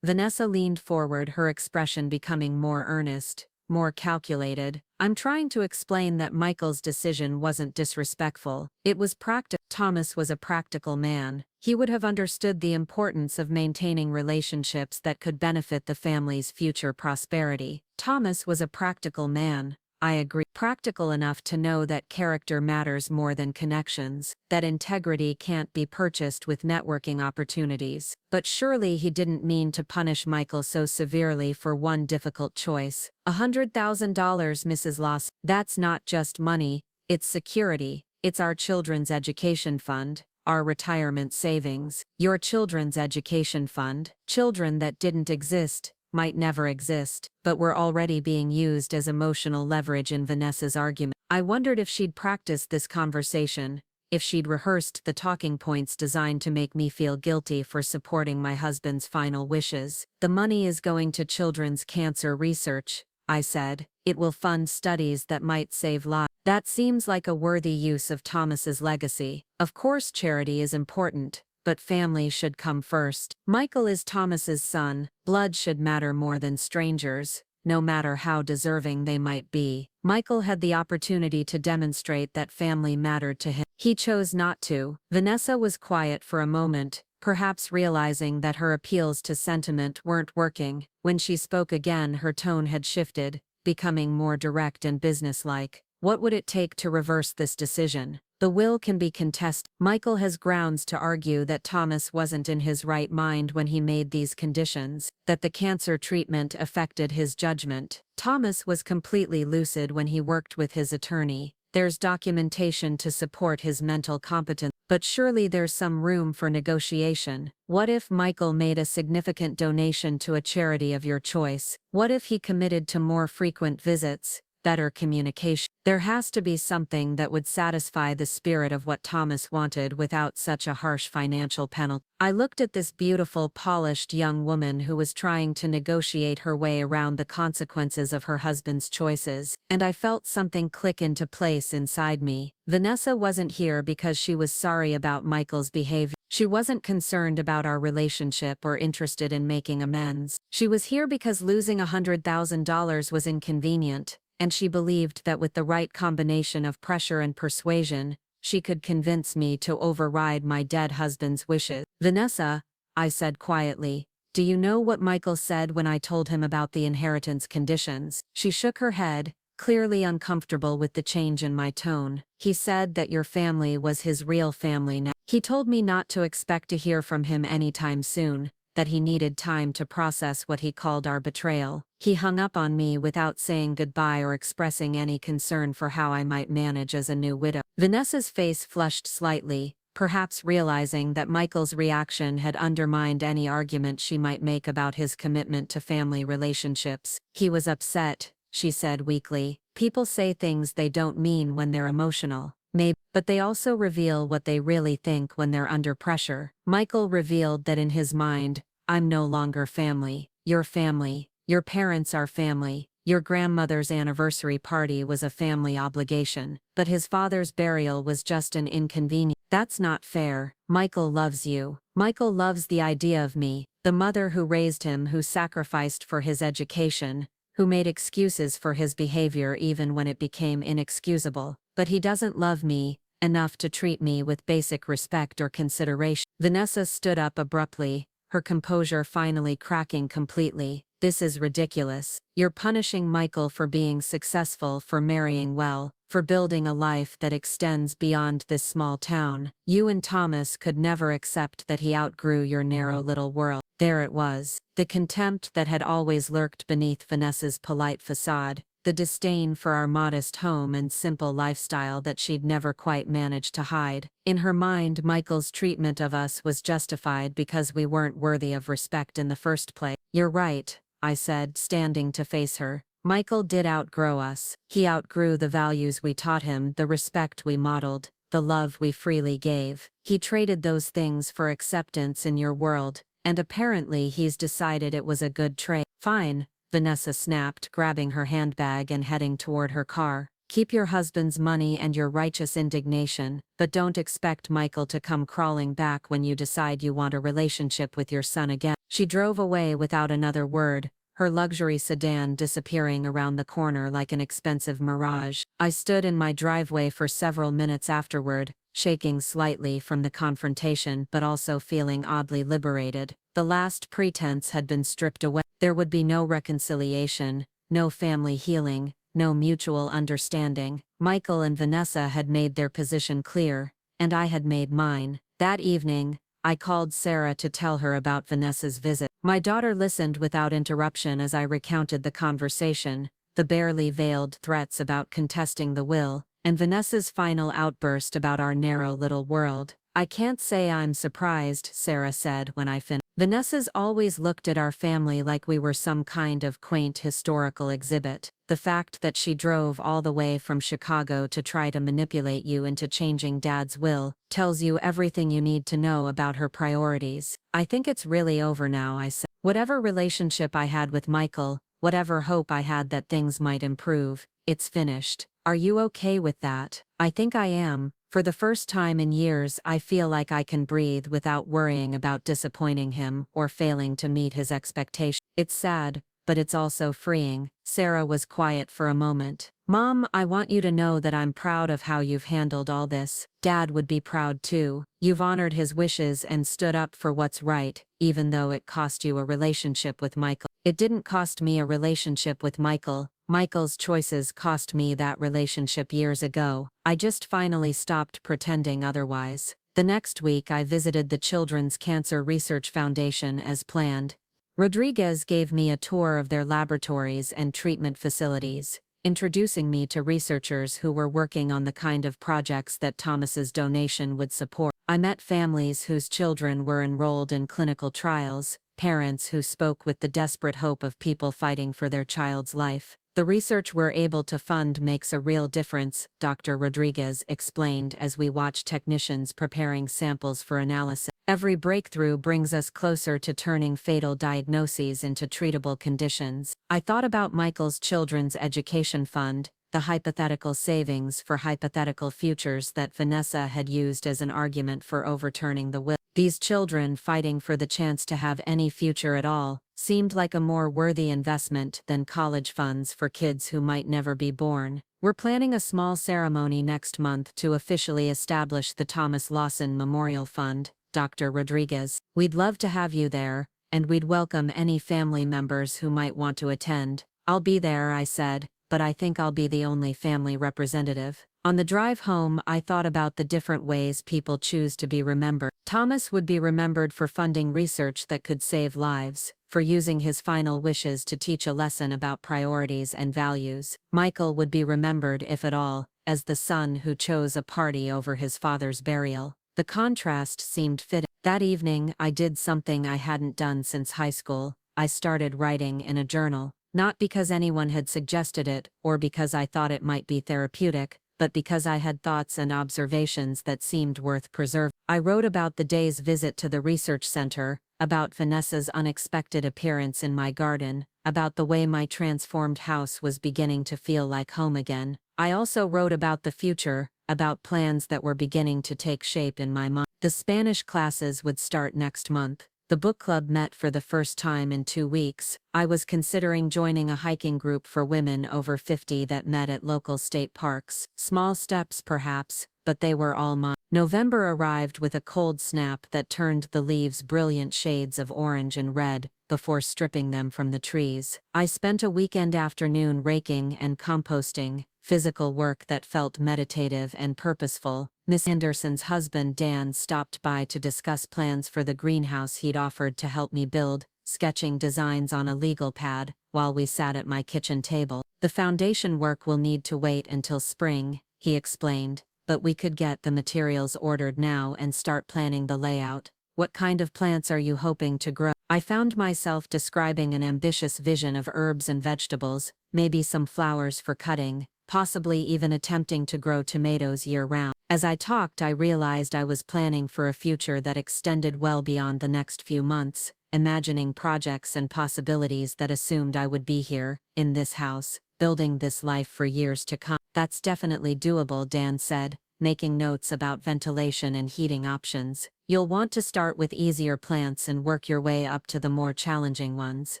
Vanessa leaned forward, her expression becoming more earnest, more calculated. I'm trying to explain that Michael's decision wasn't disrespectful. It was practical. Thomas was a practical man. He would have understood the importance of maintaining relationships that could benefit the family's future prosperity. Thomas was a practical man. I agree. Practical enough to know that character matters more than connections, that integrity can't be purchased with networking opportunities. But surely he didn't mean to punish Michael so severely for one difficult choice. $100,000, Mrs. Lawson. That's not just money, it's security. It's our children's education fund, our retirement savings, your children's education fund, children that didn't exist, might never exist, but were already being used as emotional leverage in Vanessa's argument. I wondered if she'd practiced this conversation, if she'd rehearsed the talking points designed to make me feel guilty for supporting my husband's final wishes. The money is going to children's cancer research, I said. It will fund studies that might save lives. That seems like a worthy use of Thomas's legacy. Of course charity is important, but family should come first. Michael is Thomas's son. Blood should matter more than strangers, no matter how deserving they might be. Michael had the opportunity to demonstrate that family mattered to him. He chose not to. Vanessa was quiet for a moment, perhaps realizing that her appeals to sentiment weren't working. When she spoke again, her tone had shifted, becoming more direct and businesslike. What would it take to reverse this decision? The will can be contested. Michael has grounds to argue that Thomas wasn't in his right mind when he made these conditions, that the cancer treatment affected his judgment. Thomas was completely lucid when he worked with his attorney. There's documentation to support his mental competence, but surely there's some room for negotiation. What if Michael made a significant donation to a charity of your choice? What if he committed to more frequent visits, better communication? There has to be something that would satisfy the spirit of what Thomas wanted without such a harsh financial penalty. I looked at this beautiful, polished young woman who was trying to negotiate her way around the consequences of her husband's choices, and I felt something click into place inside me. Vanessa wasn't here because she was sorry about Michael's behavior. She wasn't concerned about our relationship or interested in making amends. She was here because losing $100,000 was inconvenient, and she believed that with the right combination of pressure and persuasion, she could convince me to override my dead husband's wishes. Vanessa, I said quietly, do you know what Michael said when I told him about the inheritance conditions? She shook her head, clearly uncomfortable with the change in my tone. He said that your family was his real family now. He told me not to expect to hear from him anytime soon, that he needed time to process what he called our betrayal. He hung up on me without saying goodbye or expressing any concern for how I might manage as a new widow. Vanessa's face flushed slightly, perhaps realizing that Michael's reaction had undermined any argument she might make about his commitment to family relationships. He was upset, she said weakly. People say things they don't mean when they're emotional. Maybe, but they also reveal what they really think when they're under pressure. Michael revealed that in his mind, I'm no longer family. You're family. Your parents are family. Your grandmother's anniversary party was a family obligation, but his father's burial was just an inconvenience. That's not fair. Michael loves you. Michael loves the idea of me, the mother who raised him, who sacrificed for his education, who made excuses for his behavior even when it became inexcusable. But he doesn't love me enough to treat me with basic respect or consideration. Vanessa stood up abruptly, her composure finally cracking completely. This is ridiculous. You're punishing Michael for being successful, for marrying well, for building a life that extends beyond this small town. You and Thomas could never accept that he outgrew your narrow little world. There it was, the contempt that had always lurked beneath Vanessa's polite facade, the disdain for our modest home and simple lifestyle that she'd never quite managed to hide. In her mind, Michael's treatment of us was justified because we weren't worthy of respect in the first place. "You're right," I said, standing to face her. "Michael did outgrow us. He outgrew the values we taught him, the respect we modeled, the love we freely gave. He traded those things for acceptance in your world, and apparently he's decided it was a good trade." "Fine," Vanessa snapped, grabbing her handbag and heading toward her car. "Keep your husband's money and your righteous indignation, but don't expect Michael to come crawling back when you decide you want a relationship with your son again." She drove away without another word, her luxury sedan disappearing around the corner like an expensive mirage. I stood in my driveway for several minutes afterward, shaking slightly from the confrontation but also feeling oddly liberated. The last pretense had been stripped away. There would be no reconciliation, no family healing, no mutual understanding. Michael and Vanessa had made their position clear, and I had made mine. That evening, I called Sarah to tell her about Vanessa's visit. My daughter listened without interruption as I recounted the conversation, the barely veiled threats about contesting the will, and Vanessa's final outburst about our narrow little world. "I can't say I'm surprised," Sarah said when I finished. "Vanessa's always looked at our family like we were some kind of quaint historical exhibit. The fact that she drove all the way from Chicago to try to manipulate you into changing Dad's will tells you everything you need to know about her priorities. I think it's really over now," I said. "Whatever relationship I had with Michael, whatever hope I had that things might improve, it's finished. Are you okay with that?" "I think I am. For the first time in years, I feel like I can breathe without worrying about disappointing him or failing to meet his expectations. It's sad, but it's also freeing." Sarah was quiet for a moment. "Mom, I want you to know that I'm proud of how you've handled all this. Dad would be proud too. You've honored his wishes and stood up for what's right, even though it cost you a relationship with Michael." "It didn't cost me a relationship with Michael. Michael's choices cost me that relationship years ago. I just finally stopped pretending otherwise." The next week I visited the Children's Cancer Research Foundation as planned. Rodriguez gave me a tour of their laboratories and treatment facilities, introducing me to researchers who were working on the kind of projects that Thomas's donation would support. I met families whose children were enrolled in clinical trials, parents who spoke with the desperate hope of people fighting for their child's life. "The research we're able to fund makes a real difference," Dr. Rodriguez explained as we watched technicians preparing samples for analysis. "Every breakthrough brings us closer to turning fatal diagnoses into treatable conditions." I thought about Michael's children's education fund, the hypothetical savings for hypothetical futures that Vanessa had used as an argument for overturning the will. These children fighting for the chance to have any future at all seemed like a more worthy investment than college funds for kids who might never be born. "We're planning a small ceremony next month to officially establish the Thomas Lawson Memorial Fund," Dr. Rodriguez. "We'd love to have you there, and we'd welcome any family members who might want to attend." "I'll be there," I said, "but I think I'll be the only family representative." On the drive home, I thought about the different ways people choose to be remembered. Thomas would be remembered for funding research that could save lives, for using his final wishes to teach a lesson about priorities and values. Michael would be remembered, if at all, as the son who chose a party over his father's burial. The contrast seemed fitting. That evening, I did something I hadn't done since high school. I started writing in a journal. Not because anyone had suggested it, or because I thought it might be therapeutic, but because I had thoughts and observations that seemed worth preserving. I wrote about the day's visit to the research center, about Vanessa's unexpected appearance in my garden, about the way my transformed house was beginning to feel like home again. I also wrote about the future, about plans that were beginning to take shape in my mind. The Spanish classes would start next month. The book club met for the first time in 2 weeks. I was considering joining a hiking group for women over 50 that met at local state parks. Small steps perhaps, but they were all mine. November arrived with a cold snap that turned the leaves brilliant shades of orange and red, before stripping them from the trees. I spent a weekend afternoon raking and composting, physical work that felt meditative and purposeful. Miss Anderson's husband Dan stopped by to discuss plans for the greenhouse he'd offered to help me build, sketching designs on a legal pad, while we sat at my kitchen table. The foundation work will need to wait until spring, he explained, but we could get the materials ordered now and start planning the layout. What kind of plants are you hoping to grow? I found myself describing an ambitious vision of herbs and vegetables, maybe some flowers for cutting, possibly even attempting to grow tomatoes year-round. As I talked, I realized I was planning for a future that extended well beyond the next few months, imagining projects and possibilities that assumed I would be here, in this house, building this life for years to come. That's definitely doable, Dan said, making notes about ventilation and heating options. You'll want to start with easier plants and work your way up to the more challenging ones.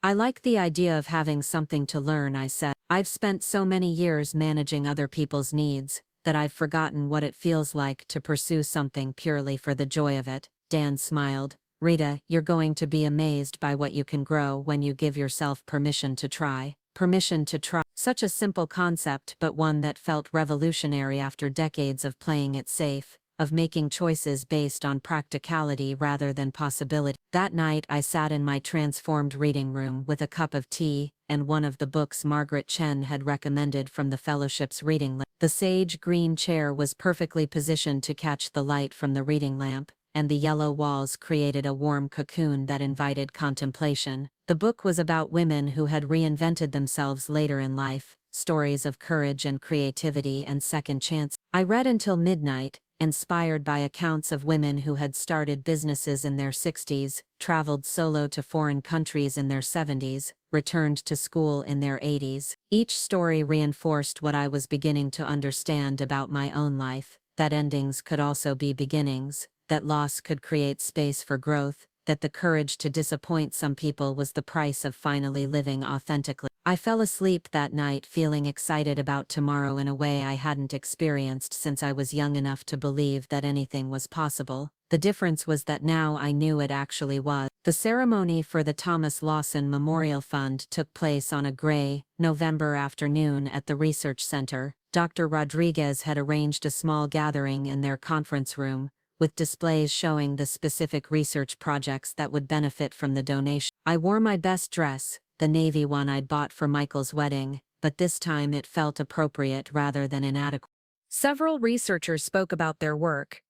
I like the idea of having something to learn, I said. I've spent so many years managing other people's needs that I've forgotten what it feels like to pursue something purely for the joy of it. Dan smiled. Rita, you're going to be amazed by what you can grow when you give yourself permission to try. Permission to try. Such a simple concept, but one that felt revolutionary after decades of playing it safe, of making choices based on practicality rather than possibility. That night I sat in my transformed reading room with a cup of tea and one of the books Margaret Chen had recommended from the Fellowship's reading lamp. The sage green chair was perfectly positioned to catch the light from the reading lamp, and the yellow walls created a warm cocoon that invited contemplation. The book was about women who had reinvented themselves later in life, stories of courage and creativity and second chance. I read until midnight, inspired by accounts of women who had started businesses in their 60s, traveled solo to foreign countries in their 70s, returned to school in their 80s. Each story reinforced what I was beginning to understand about my own life, that endings could also be beginnings, that loss could create space for growth, that the courage to disappoint some people was the price of finally living authentically. I fell asleep that night feeling excited about tomorrow in a way I hadn't experienced since I was young enough to believe that anything was possible. The difference was that now I knew it actually was. The ceremony for the Thomas Lawson Memorial Fund took place on a gray, November afternoon at the Research Center. Dr. Rodriguez had arranged a small gathering in their conference room, with displays showing the specific research projects that would benefit from the donation. I wore my best dress, the navy one I'd bought for Michael's wedding, but this time it felt appropriate rather than inadequate. Several researchers spoke about their work,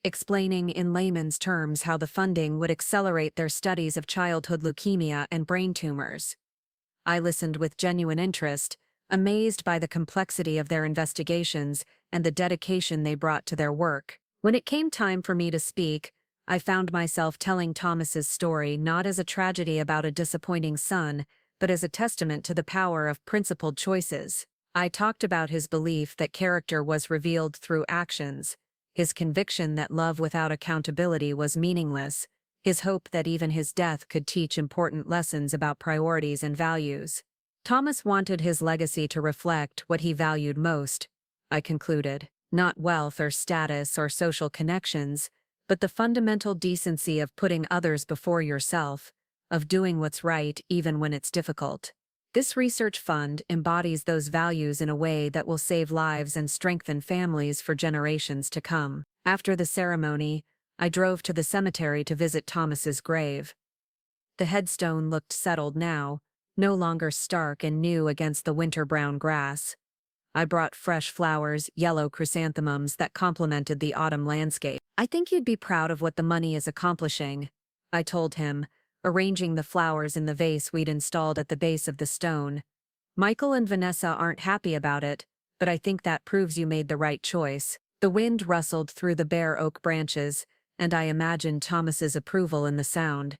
explaining in layman's terms how the funding would accelerate their studies of childhood leukemia and brain tumors. I listened with genuine interest, amazed by the complexity of their investigations and the dedication they brought to their work. When it came time for me to speak, I found myself telling Thomas's story not as a tragedy about a disappointing son, but as a testament to the power of principled choices. I talked about his belief that character was revealed through actions, his conviction that love without accountability was meaningless, his hope that even his death could teach important lessons about priorities and values. Thomas wanted his legacy to reflect what he valued most, I concluded. Not wealth or status or social connections, but the fundamental decency of putting others before yourself, of doing what's right even when it's difficult. This research fund embodies those values in a way that will save lives and strengthen families for generations to come. After the ceremony, I drove to the cemetery to visit Thomas's grave. The headstone looked settled now, no longer stark and new against the winter-brown grass. I brought fresh flowers, yellow chrysanthemums that complemented the autumn landscape. I think you'd be proud of what the money is accomplishing, I told him, arranging the flowers in the vase we'd installed at the base of the stone. Michael and Vanessa aren't happy about it, but I think that proves you made the right choice. The wind rustled through the bare oak branches, and I imagined Thomas's approval in the sound.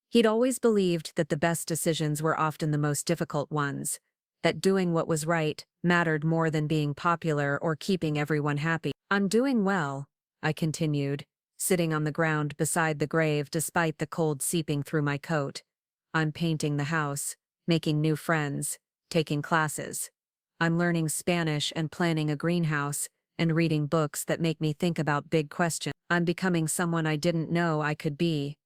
He'd always believed that the best decisions were often the most difficult ones, that doing what was right mattered more than being popular or keeping everyone happy. I'm doing well, I continued, sitting on the ground beside the grave despite the cold seeping through my coat. I'm painting the house, making new friends, taking classes. I'm learning Spanish and planning a greenhouse, and reading books that make me think about big questions. I'm becoming someone I didn't know I could be.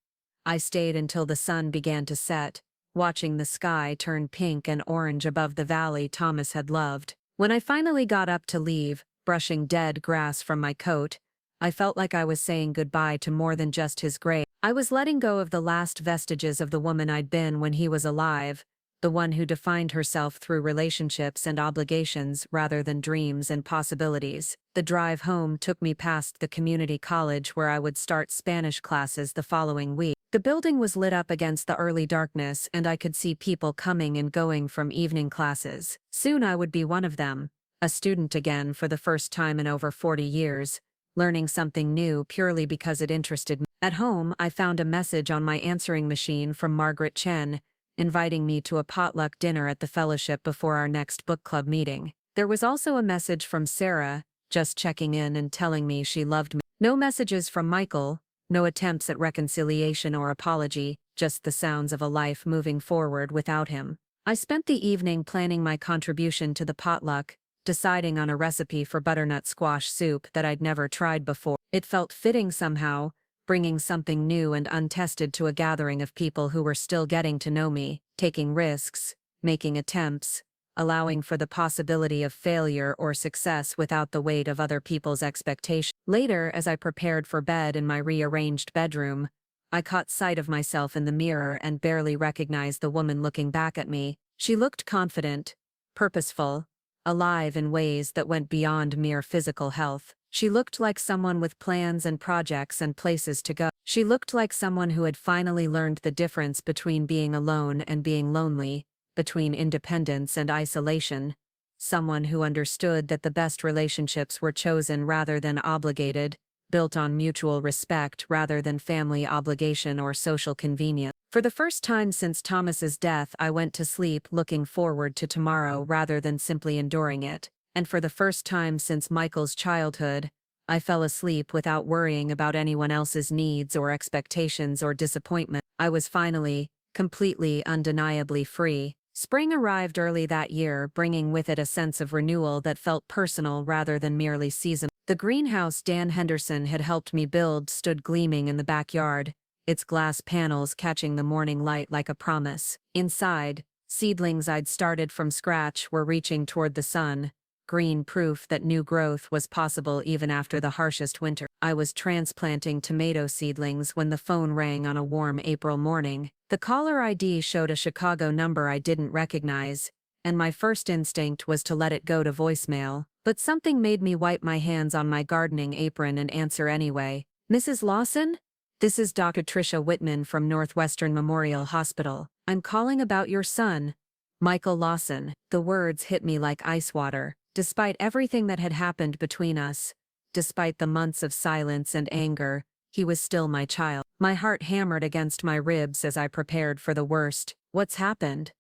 I stayed until the sun began to set, watching the sky turn pink and orange above the valley Thomas had loved. When I finally got up to leave, brushing dead grass from my coat, I felt like I was saying goodbye to more than just his grave. I was letting go of the last vestiges of the woman I'd been when he was alive, the one who defined herself through relationships and obligations rather than dreams and possibilities. The drive home took me past the community college where I would start Spanish classes the following week. The building was lit up against the early darkness, and I could see people coming and going from evening classes. Soon I would be one of them, a student again for the first time in over 40 years, learning something new purely because it interested me. At home, I found a message on my answering machine from Margaret Chen, inviting me to a potluck dinner at the fellowship before our next book club meeting. There was also a message from Sarah, just checking in and telling me she loved me. No messages from Michael, no attempts at reconciliation or apology, just the sounds of a life moving forward without him. I spent the evening planning my contribution to the potluck, deciding on a recipe for butternut squash soup that I'd never tried before. It felt fitting somehow, bringing something new and untested to a gathering of people who were still getting to know me, taking risks, making attempts, allowing for the possibility of failure or success without the weight of other people's expectations. Later, as I prepared for bed in my rearranged bedroom, I caught sight of myself in the mirror and barely recognized the woman looking back at me. She looked confident, purposeful, alive in ways that went beyond mere physical health. She looked like someone with plans and projects and places to go. She looked like someone who had finally learned the difference between being alone and being lonely, between independence and isolation. Someone who understood that the best relationships were chosen rather than obligated, built on mutual respect rather than family obligation or social convenience. For the first time since Thomas's death, I went to sleep looking forward to tomorrow rather than simply enduring it. And for the first time since Michael's childhood, I fell asleep without worrying about anyone else's needs or expectations or disappointment. I was finally, completely, undeniably free. Spring arrived early that year, bringing with it a sense of renewal that felt personal rather than merely seasonal. The greenhouse Dan Henderson had helped me build stood gleaming in the backyard, its glass panels catching the morning light like a promise. Inside, seedlings I'd started from scratch were reaching toward the sun, green proof that new growth was possible even after the harshest winter. I was transplanting tomato seedlings when the phone rang on a warm April morning. The caller ID showed a Chicago number I didn't recognize, and my first instinct was to let it go to voicemail, but something made me wipe my hands on my gardening apron and answer anyway. "Mrs. Lawson? This is Dr. Tricia Whitman from Northwestern Memorial Hospital. I'm calling about your son, Michael Lawson." The words hit me like ice water. Despite everything that had happened between us, despite the months of silence and anger, he was still my child. My heart hammered against my ribs as I prepared for the worst. "What's happened?"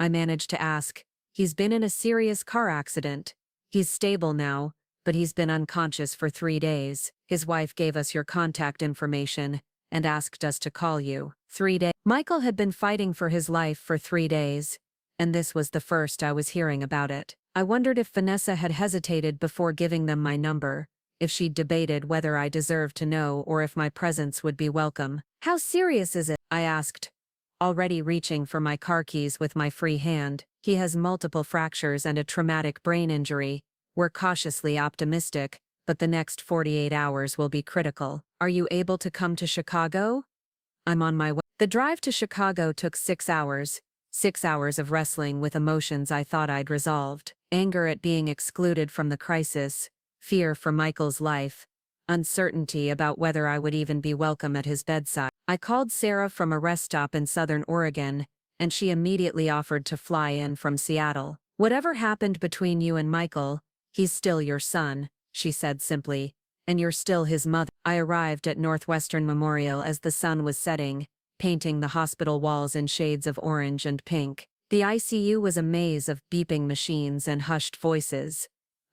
I managed to ask. "He's been in a serious car accident. He's stable now, but he's been unconscious for 3 days. His wife gave us your contact information and asked us to call you." 3 days. Michael had been fighting for his life for 3 days, and this was the first I was hearing about it. I wondered if Vanessa had hesitated before giving them my number, if she'd debated whether I deserved to know or if my presence would be welcome. "How serious is it?" I asked, already reaching for my car keys with my free hand. "He has multiple fractures and a traumatic brain injury. We're cautiously optimistic, but the next 48 hours will be critical. Are you able to come to Chicago?" "I'm on my way." The drive to Chicago took 6 hours. 6 hours of wrestling with emotions I thought I'd resolved. Anger at being excluded from the crisis, fear for Michael's life, uncertainty about whether I would even be welcome at his bedside. I called Sarah from a rest stop in Southern Oregon, and she immediately offered to fly in from Seattle. "Whatever happened between you and Michael, he's still your son," she said simply, "and you're still his mother." I arrived at Northwestern Memorial as the sun was setting, painting the hospital walls in shades of orange and pink. The ICU was a maze of beeping machines and hushed voices,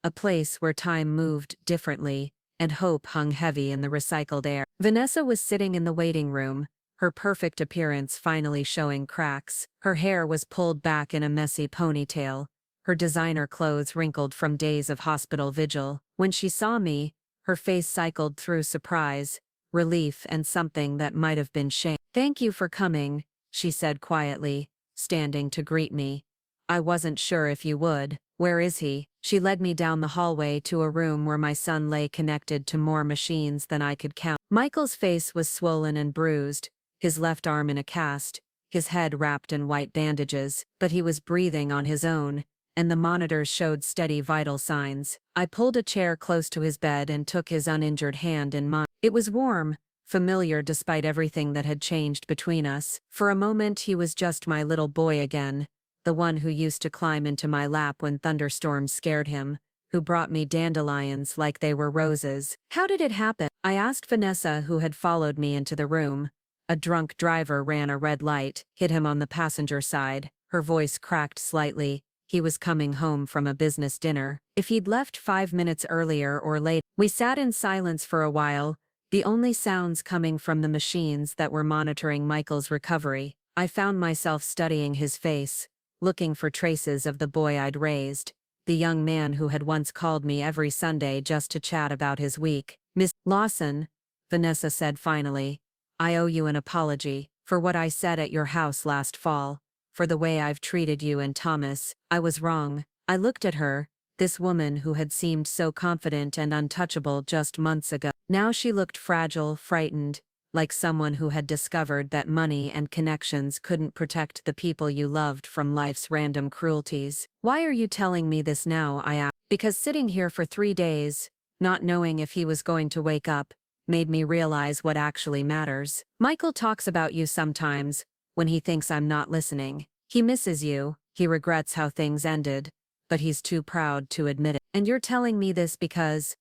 a place where time moved differently, and hope hung heavy in the recycled air. Vanessa was sitting in the waiting room, her perfect appearance finally showing cracks. Her hair was pulled back in a messy ponytail, her designer clothes wrinkled from days of hospital vigil. When she saw me, her face cycled through surprise, relief, and something that might have been shame. "Thank you for coming," she said quietly, standing to greet me. "I wasn't sure if you would." "Where is he?" She led me down the hallway to a room where my son lay connected to more machines than I could count. Michael's face was swollen and bruised, his left arm in a cast, his head wrapped in white bandages, but he was breathing on his own, and the monitors showed steady vital signs. I pulled a chair close to his bed and took his uninjured hand in mine. It was warm, familiar despite everything that had changed between us. For a moment he was just my little boy again, the one who used to climb into my lap when thunderstorms scared him, who brought me dandelions like they were roses. How did it happen? I asked Vanessa, who had followed me into the room. A drunk driver ran a red light, hit him on the passenger side. Her voice cracked slightly. He was coming home from a business dinner. If he'd left 5 minutes earlier or late. We sat in silence for a while, the only sounds coming from the machines that were monitoring Michael's recovery. I found myself studying his face, looking for traces of the boy I'd raised, the young man who had once called me every Sunday just to chat about his week. "Miss Lawson," Vanessa said finally, "I owe you an apology for what I said at your house last fall, for the way I've treated you and Thomas. I was wrong." I looked at her, this woman who had seemed so confident and untouchable just months ago. Now she looked fragile, frightened, like someone who had discovered that money and connections couldn't protect the people you loved from life's random cruelties. "Why are you telling me this now?" I asked. "Because sitting here for 3 days, not knowing if he was going to wake up, made me realize what actually matters. Michael talks about you sometimes, when he thinks I'm not listening. He misses you, he regrets how things ended, but he's too proud to admit it. And you're telling me this because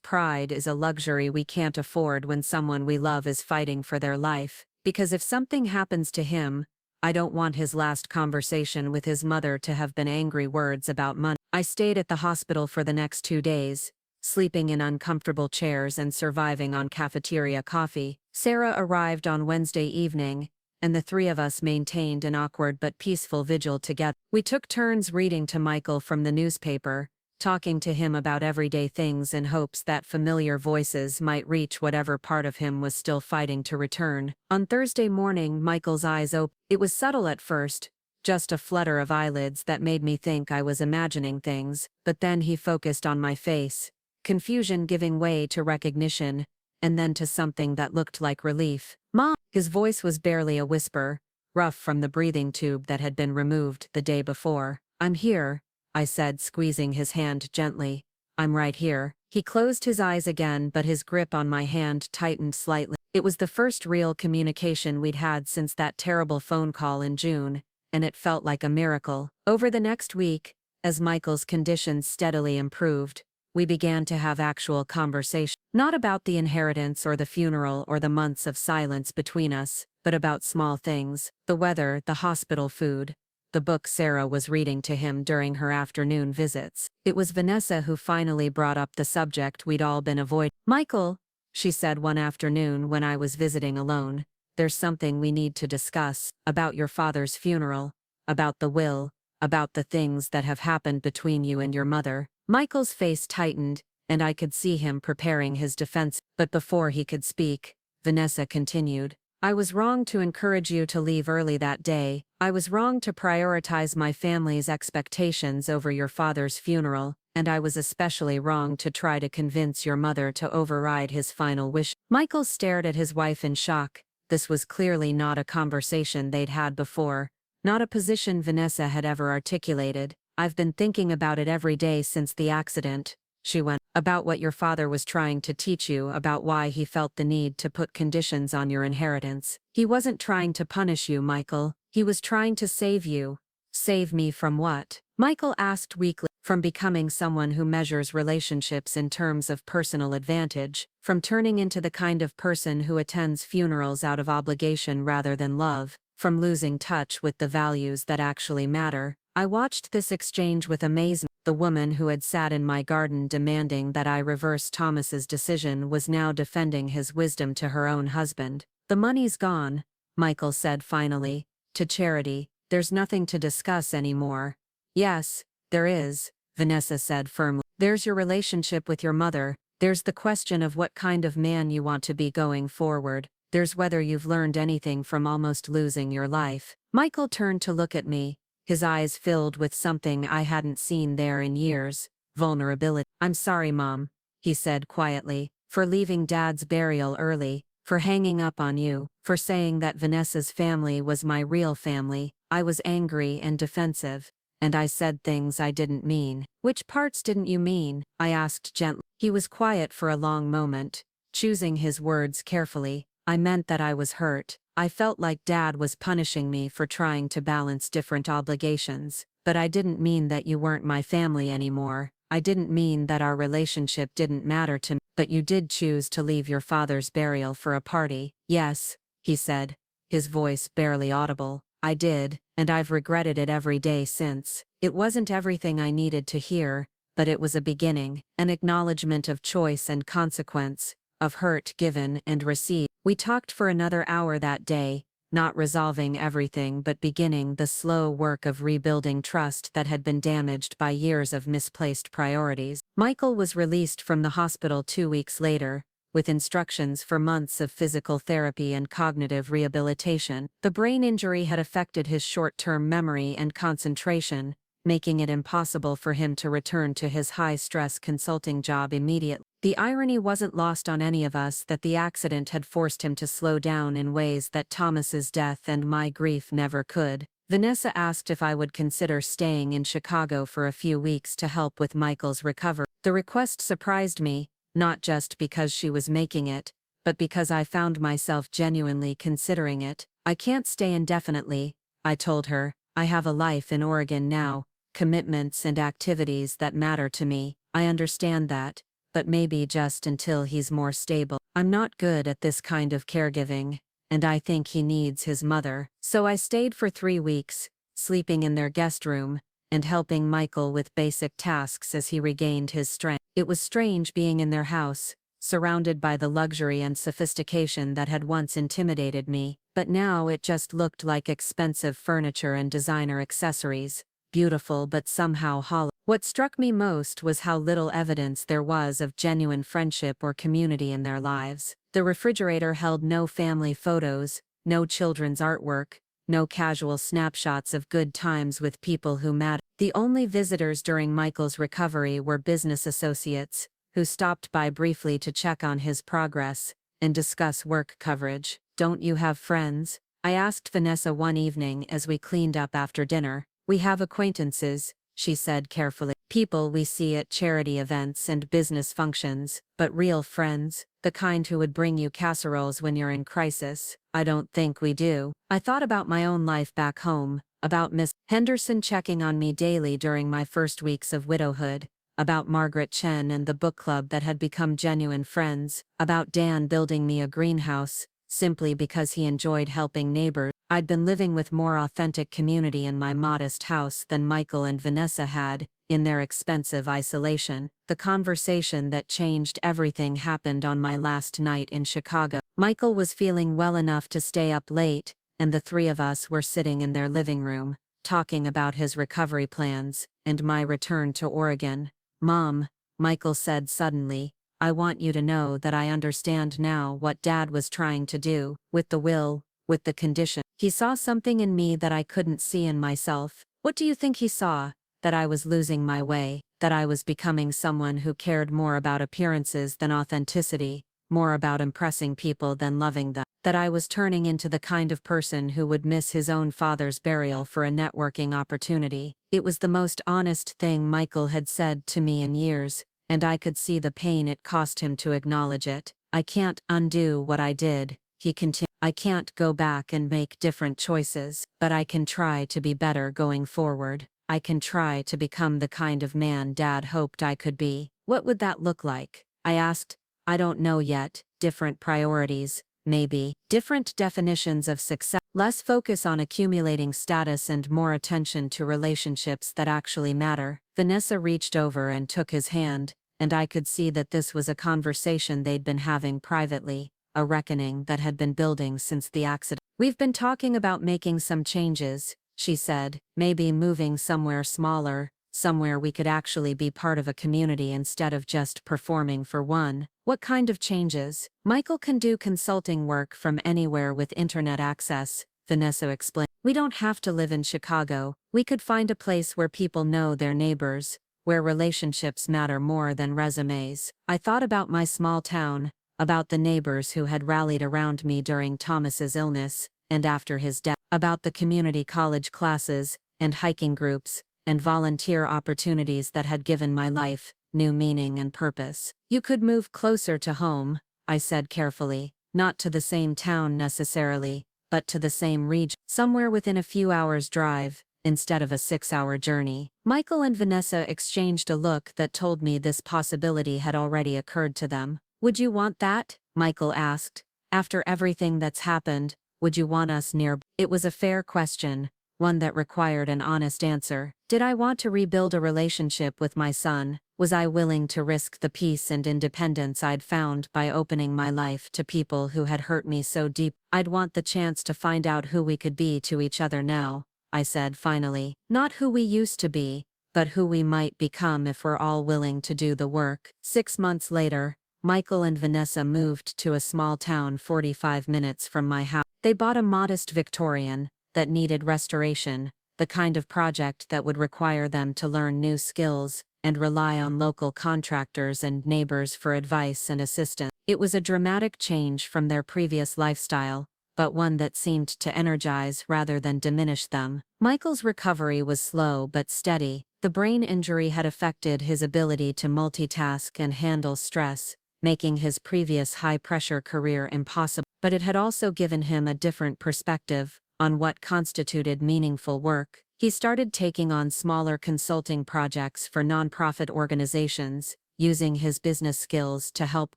pride is a luxury we can't afford when someone we love is fighting for their life. Because if something happens to him, I don't want his last conversation with his mother to have been angry words about money." I stayed at the hospital for the next 2 days, sleeping in uncomfortable chairs and surviving on cafeteria coffee. Sarah arrived on Wednesday evening, and the 3 of us maintained an awkward but peaceful vigil together. We took turns reading to Michael from the newspaper, talking to him about everyday things in hopes that familiar voices might reach whatever part of him was still fighting to return. On Thursday morning, Michael's eyes opened. It was subtle at first, just a flutter of eyelids that made me think I was imagining things, but then he focused on my face, confusion giving way to recognition, and then to something that looked like relief. "Mom!" His voice was barely a whisper, rough from the breathing tube that had been removed the day before. "I'm here," I said, squeezing his hand gently. "I'm right here." He closed his eyes again, but his grip on my hand tightened slightly. It was the first real communication we'd had since that terrible phone call in June, and it felt like a miracle. Over the next week, as Michael's conditions steadily improved, we began to have actual conversation. Not about the inheritance or the funeral or the months of silence between us, but about small things: the weather, the hospital food, the book Sarah was reading to him during her afternoon visits. It was Vanessa who finally brought up the subject we'd all been avoiding. "Michael," she said one afternoon when I was visiting alone, "there's something we need to discuss, about your father's funeral, about the will, about the things that have happened between you and your mother." Michael's face tightened, and I could see him preparing his defense. But before he could speak, Vanessa continued, "I was wrong to encourage you to leave early that day. I was wrong to prioritize my family's expectations over your father's funeral, and I was especially wrong to try to convince your mother to override his final wish." Michael stared at his wife in shock. This was clearly not a conversation they'd had before, not a position Vanessa had ever articulated. "I've been thinking about it every day since the accident," she went, "about what your father was trying to teach you, about why he felt the need to put conditions on your inheritance. He wasn't trying to punish you, Michael. He was trying to save you." "Save me from what?" Michael asked weakly. "From becoming someone who measures relationships in terms of personal advantage, from turning into the kind of person who attends funerals out of obligation rather than love, from losing touch with the values that actually matter." I watched this exchange with amazement. The woman who had sat in my garden demanding that I reverse Thomas's decision was now defending his wisdom to her own husband. "The money's gone," Michael said finally, "to charity. There's nothing to discuss anymore." "Yes, there is," Vanessa said firmly. "There's your relationship with your mother. There's the question of what kind of man you want to be going forward. There's whether you've learned anything from almost losing your life." Michael turned to look at me, his eyes filled with something I hadn't seen there in years, vulnerability. "I'm sorry, Mom," he said quietly, "for leaving Dad's burial early, for hanging up on you, for saying that Vanessa's family was my real family. I was angry and defensive, and I said things I didn't mean." "Which parts didn't you mean?" I asked gently. He was quiet for a long moment, choosing his words carefully. "I meant that I was hurt. I felt like Dad was punishing me for trying to balance different obligations. But I didn't mean that you weren't my family anymore. I didn't mean that our relationship didn't matter to me. But you did choose to leave your father's burial for a party." "Yes," he said, his voice barely audible. "I did, and I've regretted it every day since. It wasn't everything I needed to hear, but it was a beginning, an acknowledgement of choice and consequence, of hurt given and received." We talked for another hour that day, not resolving everything but beginning the slow work of rebuilding trust that had been damaged by years of misplaced priorities. Michael was released from the hospital 2 weeks later, with instructions for months of physical therapy and cognitive rehabilitation. The brain injury had affected his short-term memory and concentration, making it impossible for him to return to his high-stress consulting job immediately. The irony wasn't lost on any of us that the accident had forced him to slow down in ways that Thomas's death and my grief never could. Vanessa asked if I would consider staying in Chicago for a few weeks to help with Michael's recovery. The request surprised me, not just because she was making it, but because I found myself genuinely considering it. "I can't stay indefinitely," I told her. "I have a life in Oregon now, commitments and activities that matter to me. I understand that. But maybe just until he's more stable. I'm not good at this kind of caregiving, and I think he needs his mother." So I stayed for 3 weeks, sleeping in their guest room, and helping Michael with basic tasks as he regained his strength. It was strange being in their house, surrounded by the luxury and sophistication that had once intimidated me, but now it just looked like expensive furniture and designer accessories, beautiful but somehow hollow. What struck me most was how little evidence there was of genuine friendship or community in their lives. The refrigerator held no family photos, no children's artwork, no casual snapshots of good times with people who mattered. The only visitors during Michael's recovery were business associates, who stopped by briefly to check on his progress and discuss work coverage. "Don't you have friends?" I asked Vanessa one evening as we cleaned up after dinner. "We have acquaintances," she said carefully. "People we see at charity events and business functions, but real friends, the kind who would bring you casseroles when you're in crisis, I don't think we do." I thought about my own life back home, about Miss Henderson checking on me daily during my first weeks of widowhood, about Margaret Chen and the book club that had become genuine friends, about Dan building me a greenhouse, simply because he enjoyed helping neighbors. I'd been living with more authentic community in my modest house than Michael and Vanessa had, in their expensive isolation. The conversation that changed everything happened on my last night in Chicago. Michael was feeling well enough to stay up late, and the 3 of us were sitting in their living room, talking about his recovery plans and my return to Oregon. "Mom," Michael said suddenly, "I want you to know that I understand now what Dad was trying to do, with the will, with the condition. He saw something in me that I couldn't see in myself." "What do you think he saw?" "That I was losing my way, that I was becoming someone who cared more about appearances than authenticity, more about impressing people than loving them, that I was turning into the kind of person who would miss his own father's burial for a networking opportunity." It was the most honest thing Michael had said to me in years, and I could see the pain it cost him to acknowledge it. "I can't undo what I did," he continued. "I can't go back and make different choices, but I can try to be better going forward. I can try to become the kind of man Dad hoped I could be." "What would that look like?" I asked. "I don't know yet. Different priorities, maybe. Different definitions of success. Less focus on accumulating status and more attention to relationships that actually matter." Vanessa reached over and took his hand, and I could see that this was a conversation they'd been having privately, a reckoning that had been building since the accident. "We've been talking about making some changes," she said, "maybe moving somewhere smaller, somewhere we could actually be part of a community instead of just performing for one." "What kind of changes?" "Michael can do consulting work from anywhere with internet access," Vanessa explained. "We don't have to live in Chicago. We could find a place where people know their neighbors, where relationships matter more than resumes. I thought about my small town, about the neighbors who had rallied around me during Thomas's illness and after his death, about the community college classes and hiking groups and volunteer opportunities that had given my life new meaning and purpose. You could move closer to home, I said carefully, not to the same town necessarily, but to the same region, somewhere within a few hours' drive, instead of a 6-hour journey. Michael and Vanessa exchanged a look that told me this possibility had already occurred to them. Would you want that? Michael asked. After everything that's happened, would you want us near? It was a fair question, one that required an honest answer. Did I want to rebuild a relationship with my son? Was I willing to risk the peace and independence I'd found by opening my life to people who had hurt me so deep? I'd want the chance to find out who we could be to each other now, I said finally. Not who we used to be, but who we might become if we're all willing to do the work. 6 months later, Michael and Vanessa moved to a small town 45 minutes from my house. They bought a modest Victorian that needed restoration, the kind of project that would require them to learn new skills and rely on local contractors and neighbors for advice and assistance. It was a dramatic change from their previous lifestyle, but one that seemed to energize rather than diminish them. Michael's recovery was slow but steady. The brain injury had affected his ability to multitask and handle stress, making his previous high-pressure career impossible. But it had also given him a different perspective on what constituted meaningful work. He started taking on smaller consulting projects for nonprofit organizations, using his business skills to help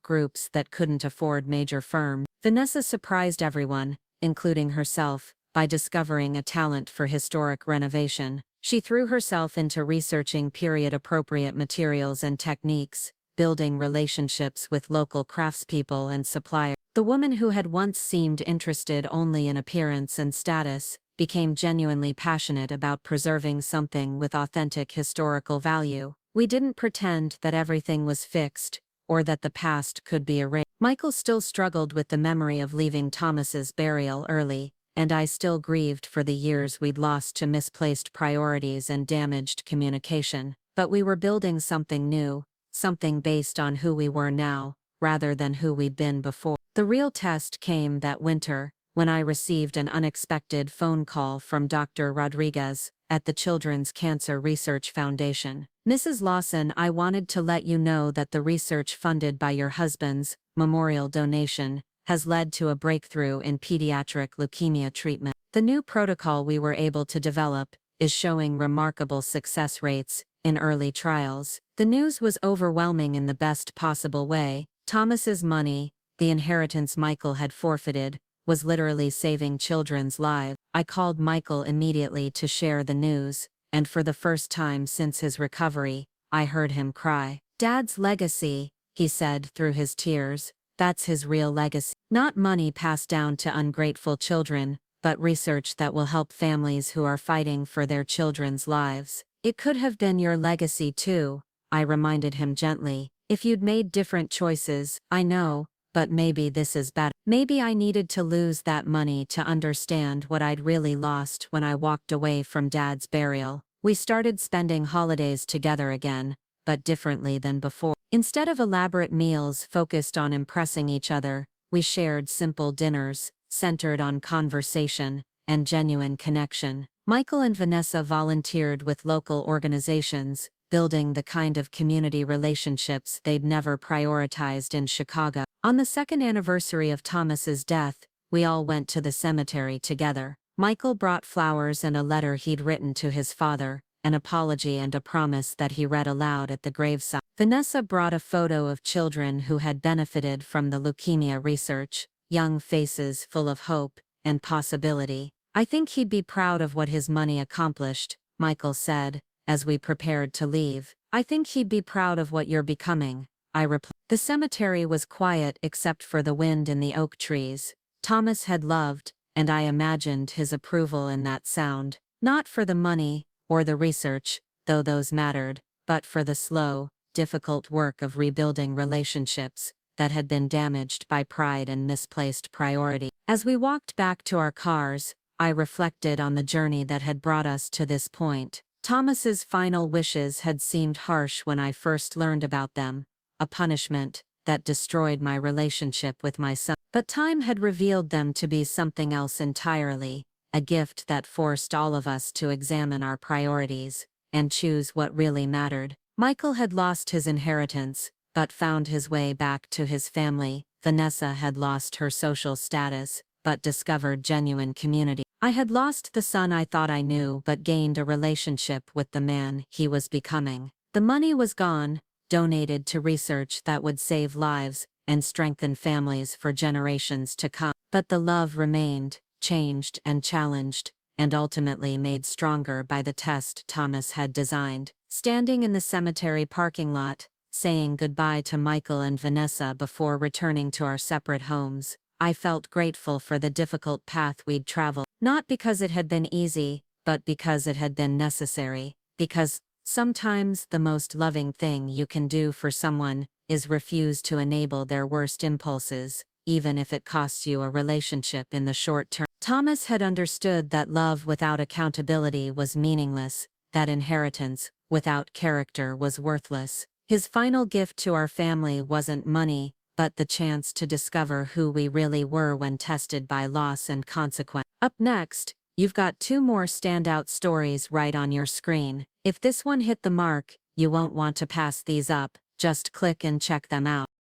groups that couldn't afford major firms. Vanessa surprised everyone, including herself, by discovering a talent for historic renovation. She threw herself into researching period-appropriate materials and techniques, building relationships with local craftspeople and suppliers. The woman who had once seemed interested only in appearance and status became genuinely passionate about preserving something with authentic historical value. We didn't pretend that everything was fixed, or that the past could be erased. Michael still struggled with the memory of leaving Thomas's burial early, and I still grieved for the years we'd lost to misplaced priorities and damaged communication. But we were building something new, something based on who we were now, rather than who we'd been before. The real test came that winter, when I received an unexpected phone call from Dr. Rodriguez at the Children's Cancer Research Foundation. Mrs. Lawson, I wanted to let you know that the research funded by your husband's memorial donation has led to a breakthrough in pediatric leukemia treatment. The new protocol we were able to develop is showing remarkable success rates in early trials. The news was overwhelming in the best possible way. Thomas's money, the inheritance Michael had forfeited, was literally saving children's lives. I called Michael immediately to share the news, and for the first time since his recovery, I heard him cry. Dad's legacy, he said through his tears, that's his real legacy. Not money passed down to ungrateful children, but research that will help families who are fighting for their children's lives. It could have been your legacy too, I reminded him gently. If you'd made different choices, I know, but maybe this is better. Maybe I needed to lose that money to understand what I'd really lost when I walked away from Dad's burial. We started spending holidays together again, but differently than before. Instead of elaborate meals focused on impressing each other, we shared simple dinners, centered on conversation and genuine connection. Michael and Vanessa volunteered with local organizations, building the kind of community relationships they'd never prioritized in Chicago. On the second anniversary of Thomas's death, we all went to the cemetery together. Michael brought flowers and a letter he'd written to his father, an apology and a promise that he read aloud at the graveside. Vanessa brought a photo of children who had benefited from the leukemia research, young faces full of hope and possibility. I think he'd be proud of what his money accomplished, Michael said, as we prepared to leave. I think he'd be proud of what you're becoming, I replied. The cemetery was quiet except for the wind in the oak trees. Thomas had loved, and I imagined his approval in that sound. Not for the money, or the research, though those mattered, but for the slow, difficult work of rebuilding relationships that had been damaged by pride and misplaced priority. As we walked back to our cars, I reflected on the journey that had brought us to this point. Thomas's final wishes had seemed harsh when I first learned about them, a punishment that destroyed my relationship with my son. But time had revealed them to be something else entirely, a gift that forced all of us to examine our priorities and choose what really mattered. Michael had lost his inheritance, but found his way back to his family. Vanessa had lost her social status, but discovered genuine community. I had lost the son I thought I knew, but gained a relationship with the man he was becoming. The money was gone, donated to research that would save lives and strengthen families for generations to come. But the love remained, changed and challenged, and ultimately made stronger by the test Thomas had designed. Standing in the cemetery parking lot, saying goodbye to Michael and Vanessa before returning to our separate homes, I felt grateful for the difficult path we'd traveled. Not because it had been easy, but because it had been necessary. Because sometimes the most loving thing you can do for someone is refuse to enable their worst impulses, even if it costs you a relationship in the short term. Thomas had understood that love without accountability was meaningless, that inheritance without character was worthless. His final gift to our family wasn't money, but the chance to discover who we really were when tested by loss and consequence. Up next, you've got 2 more standout stories right on your screen. If this one hit the mark, you won't want to pass these up, just click and check them out.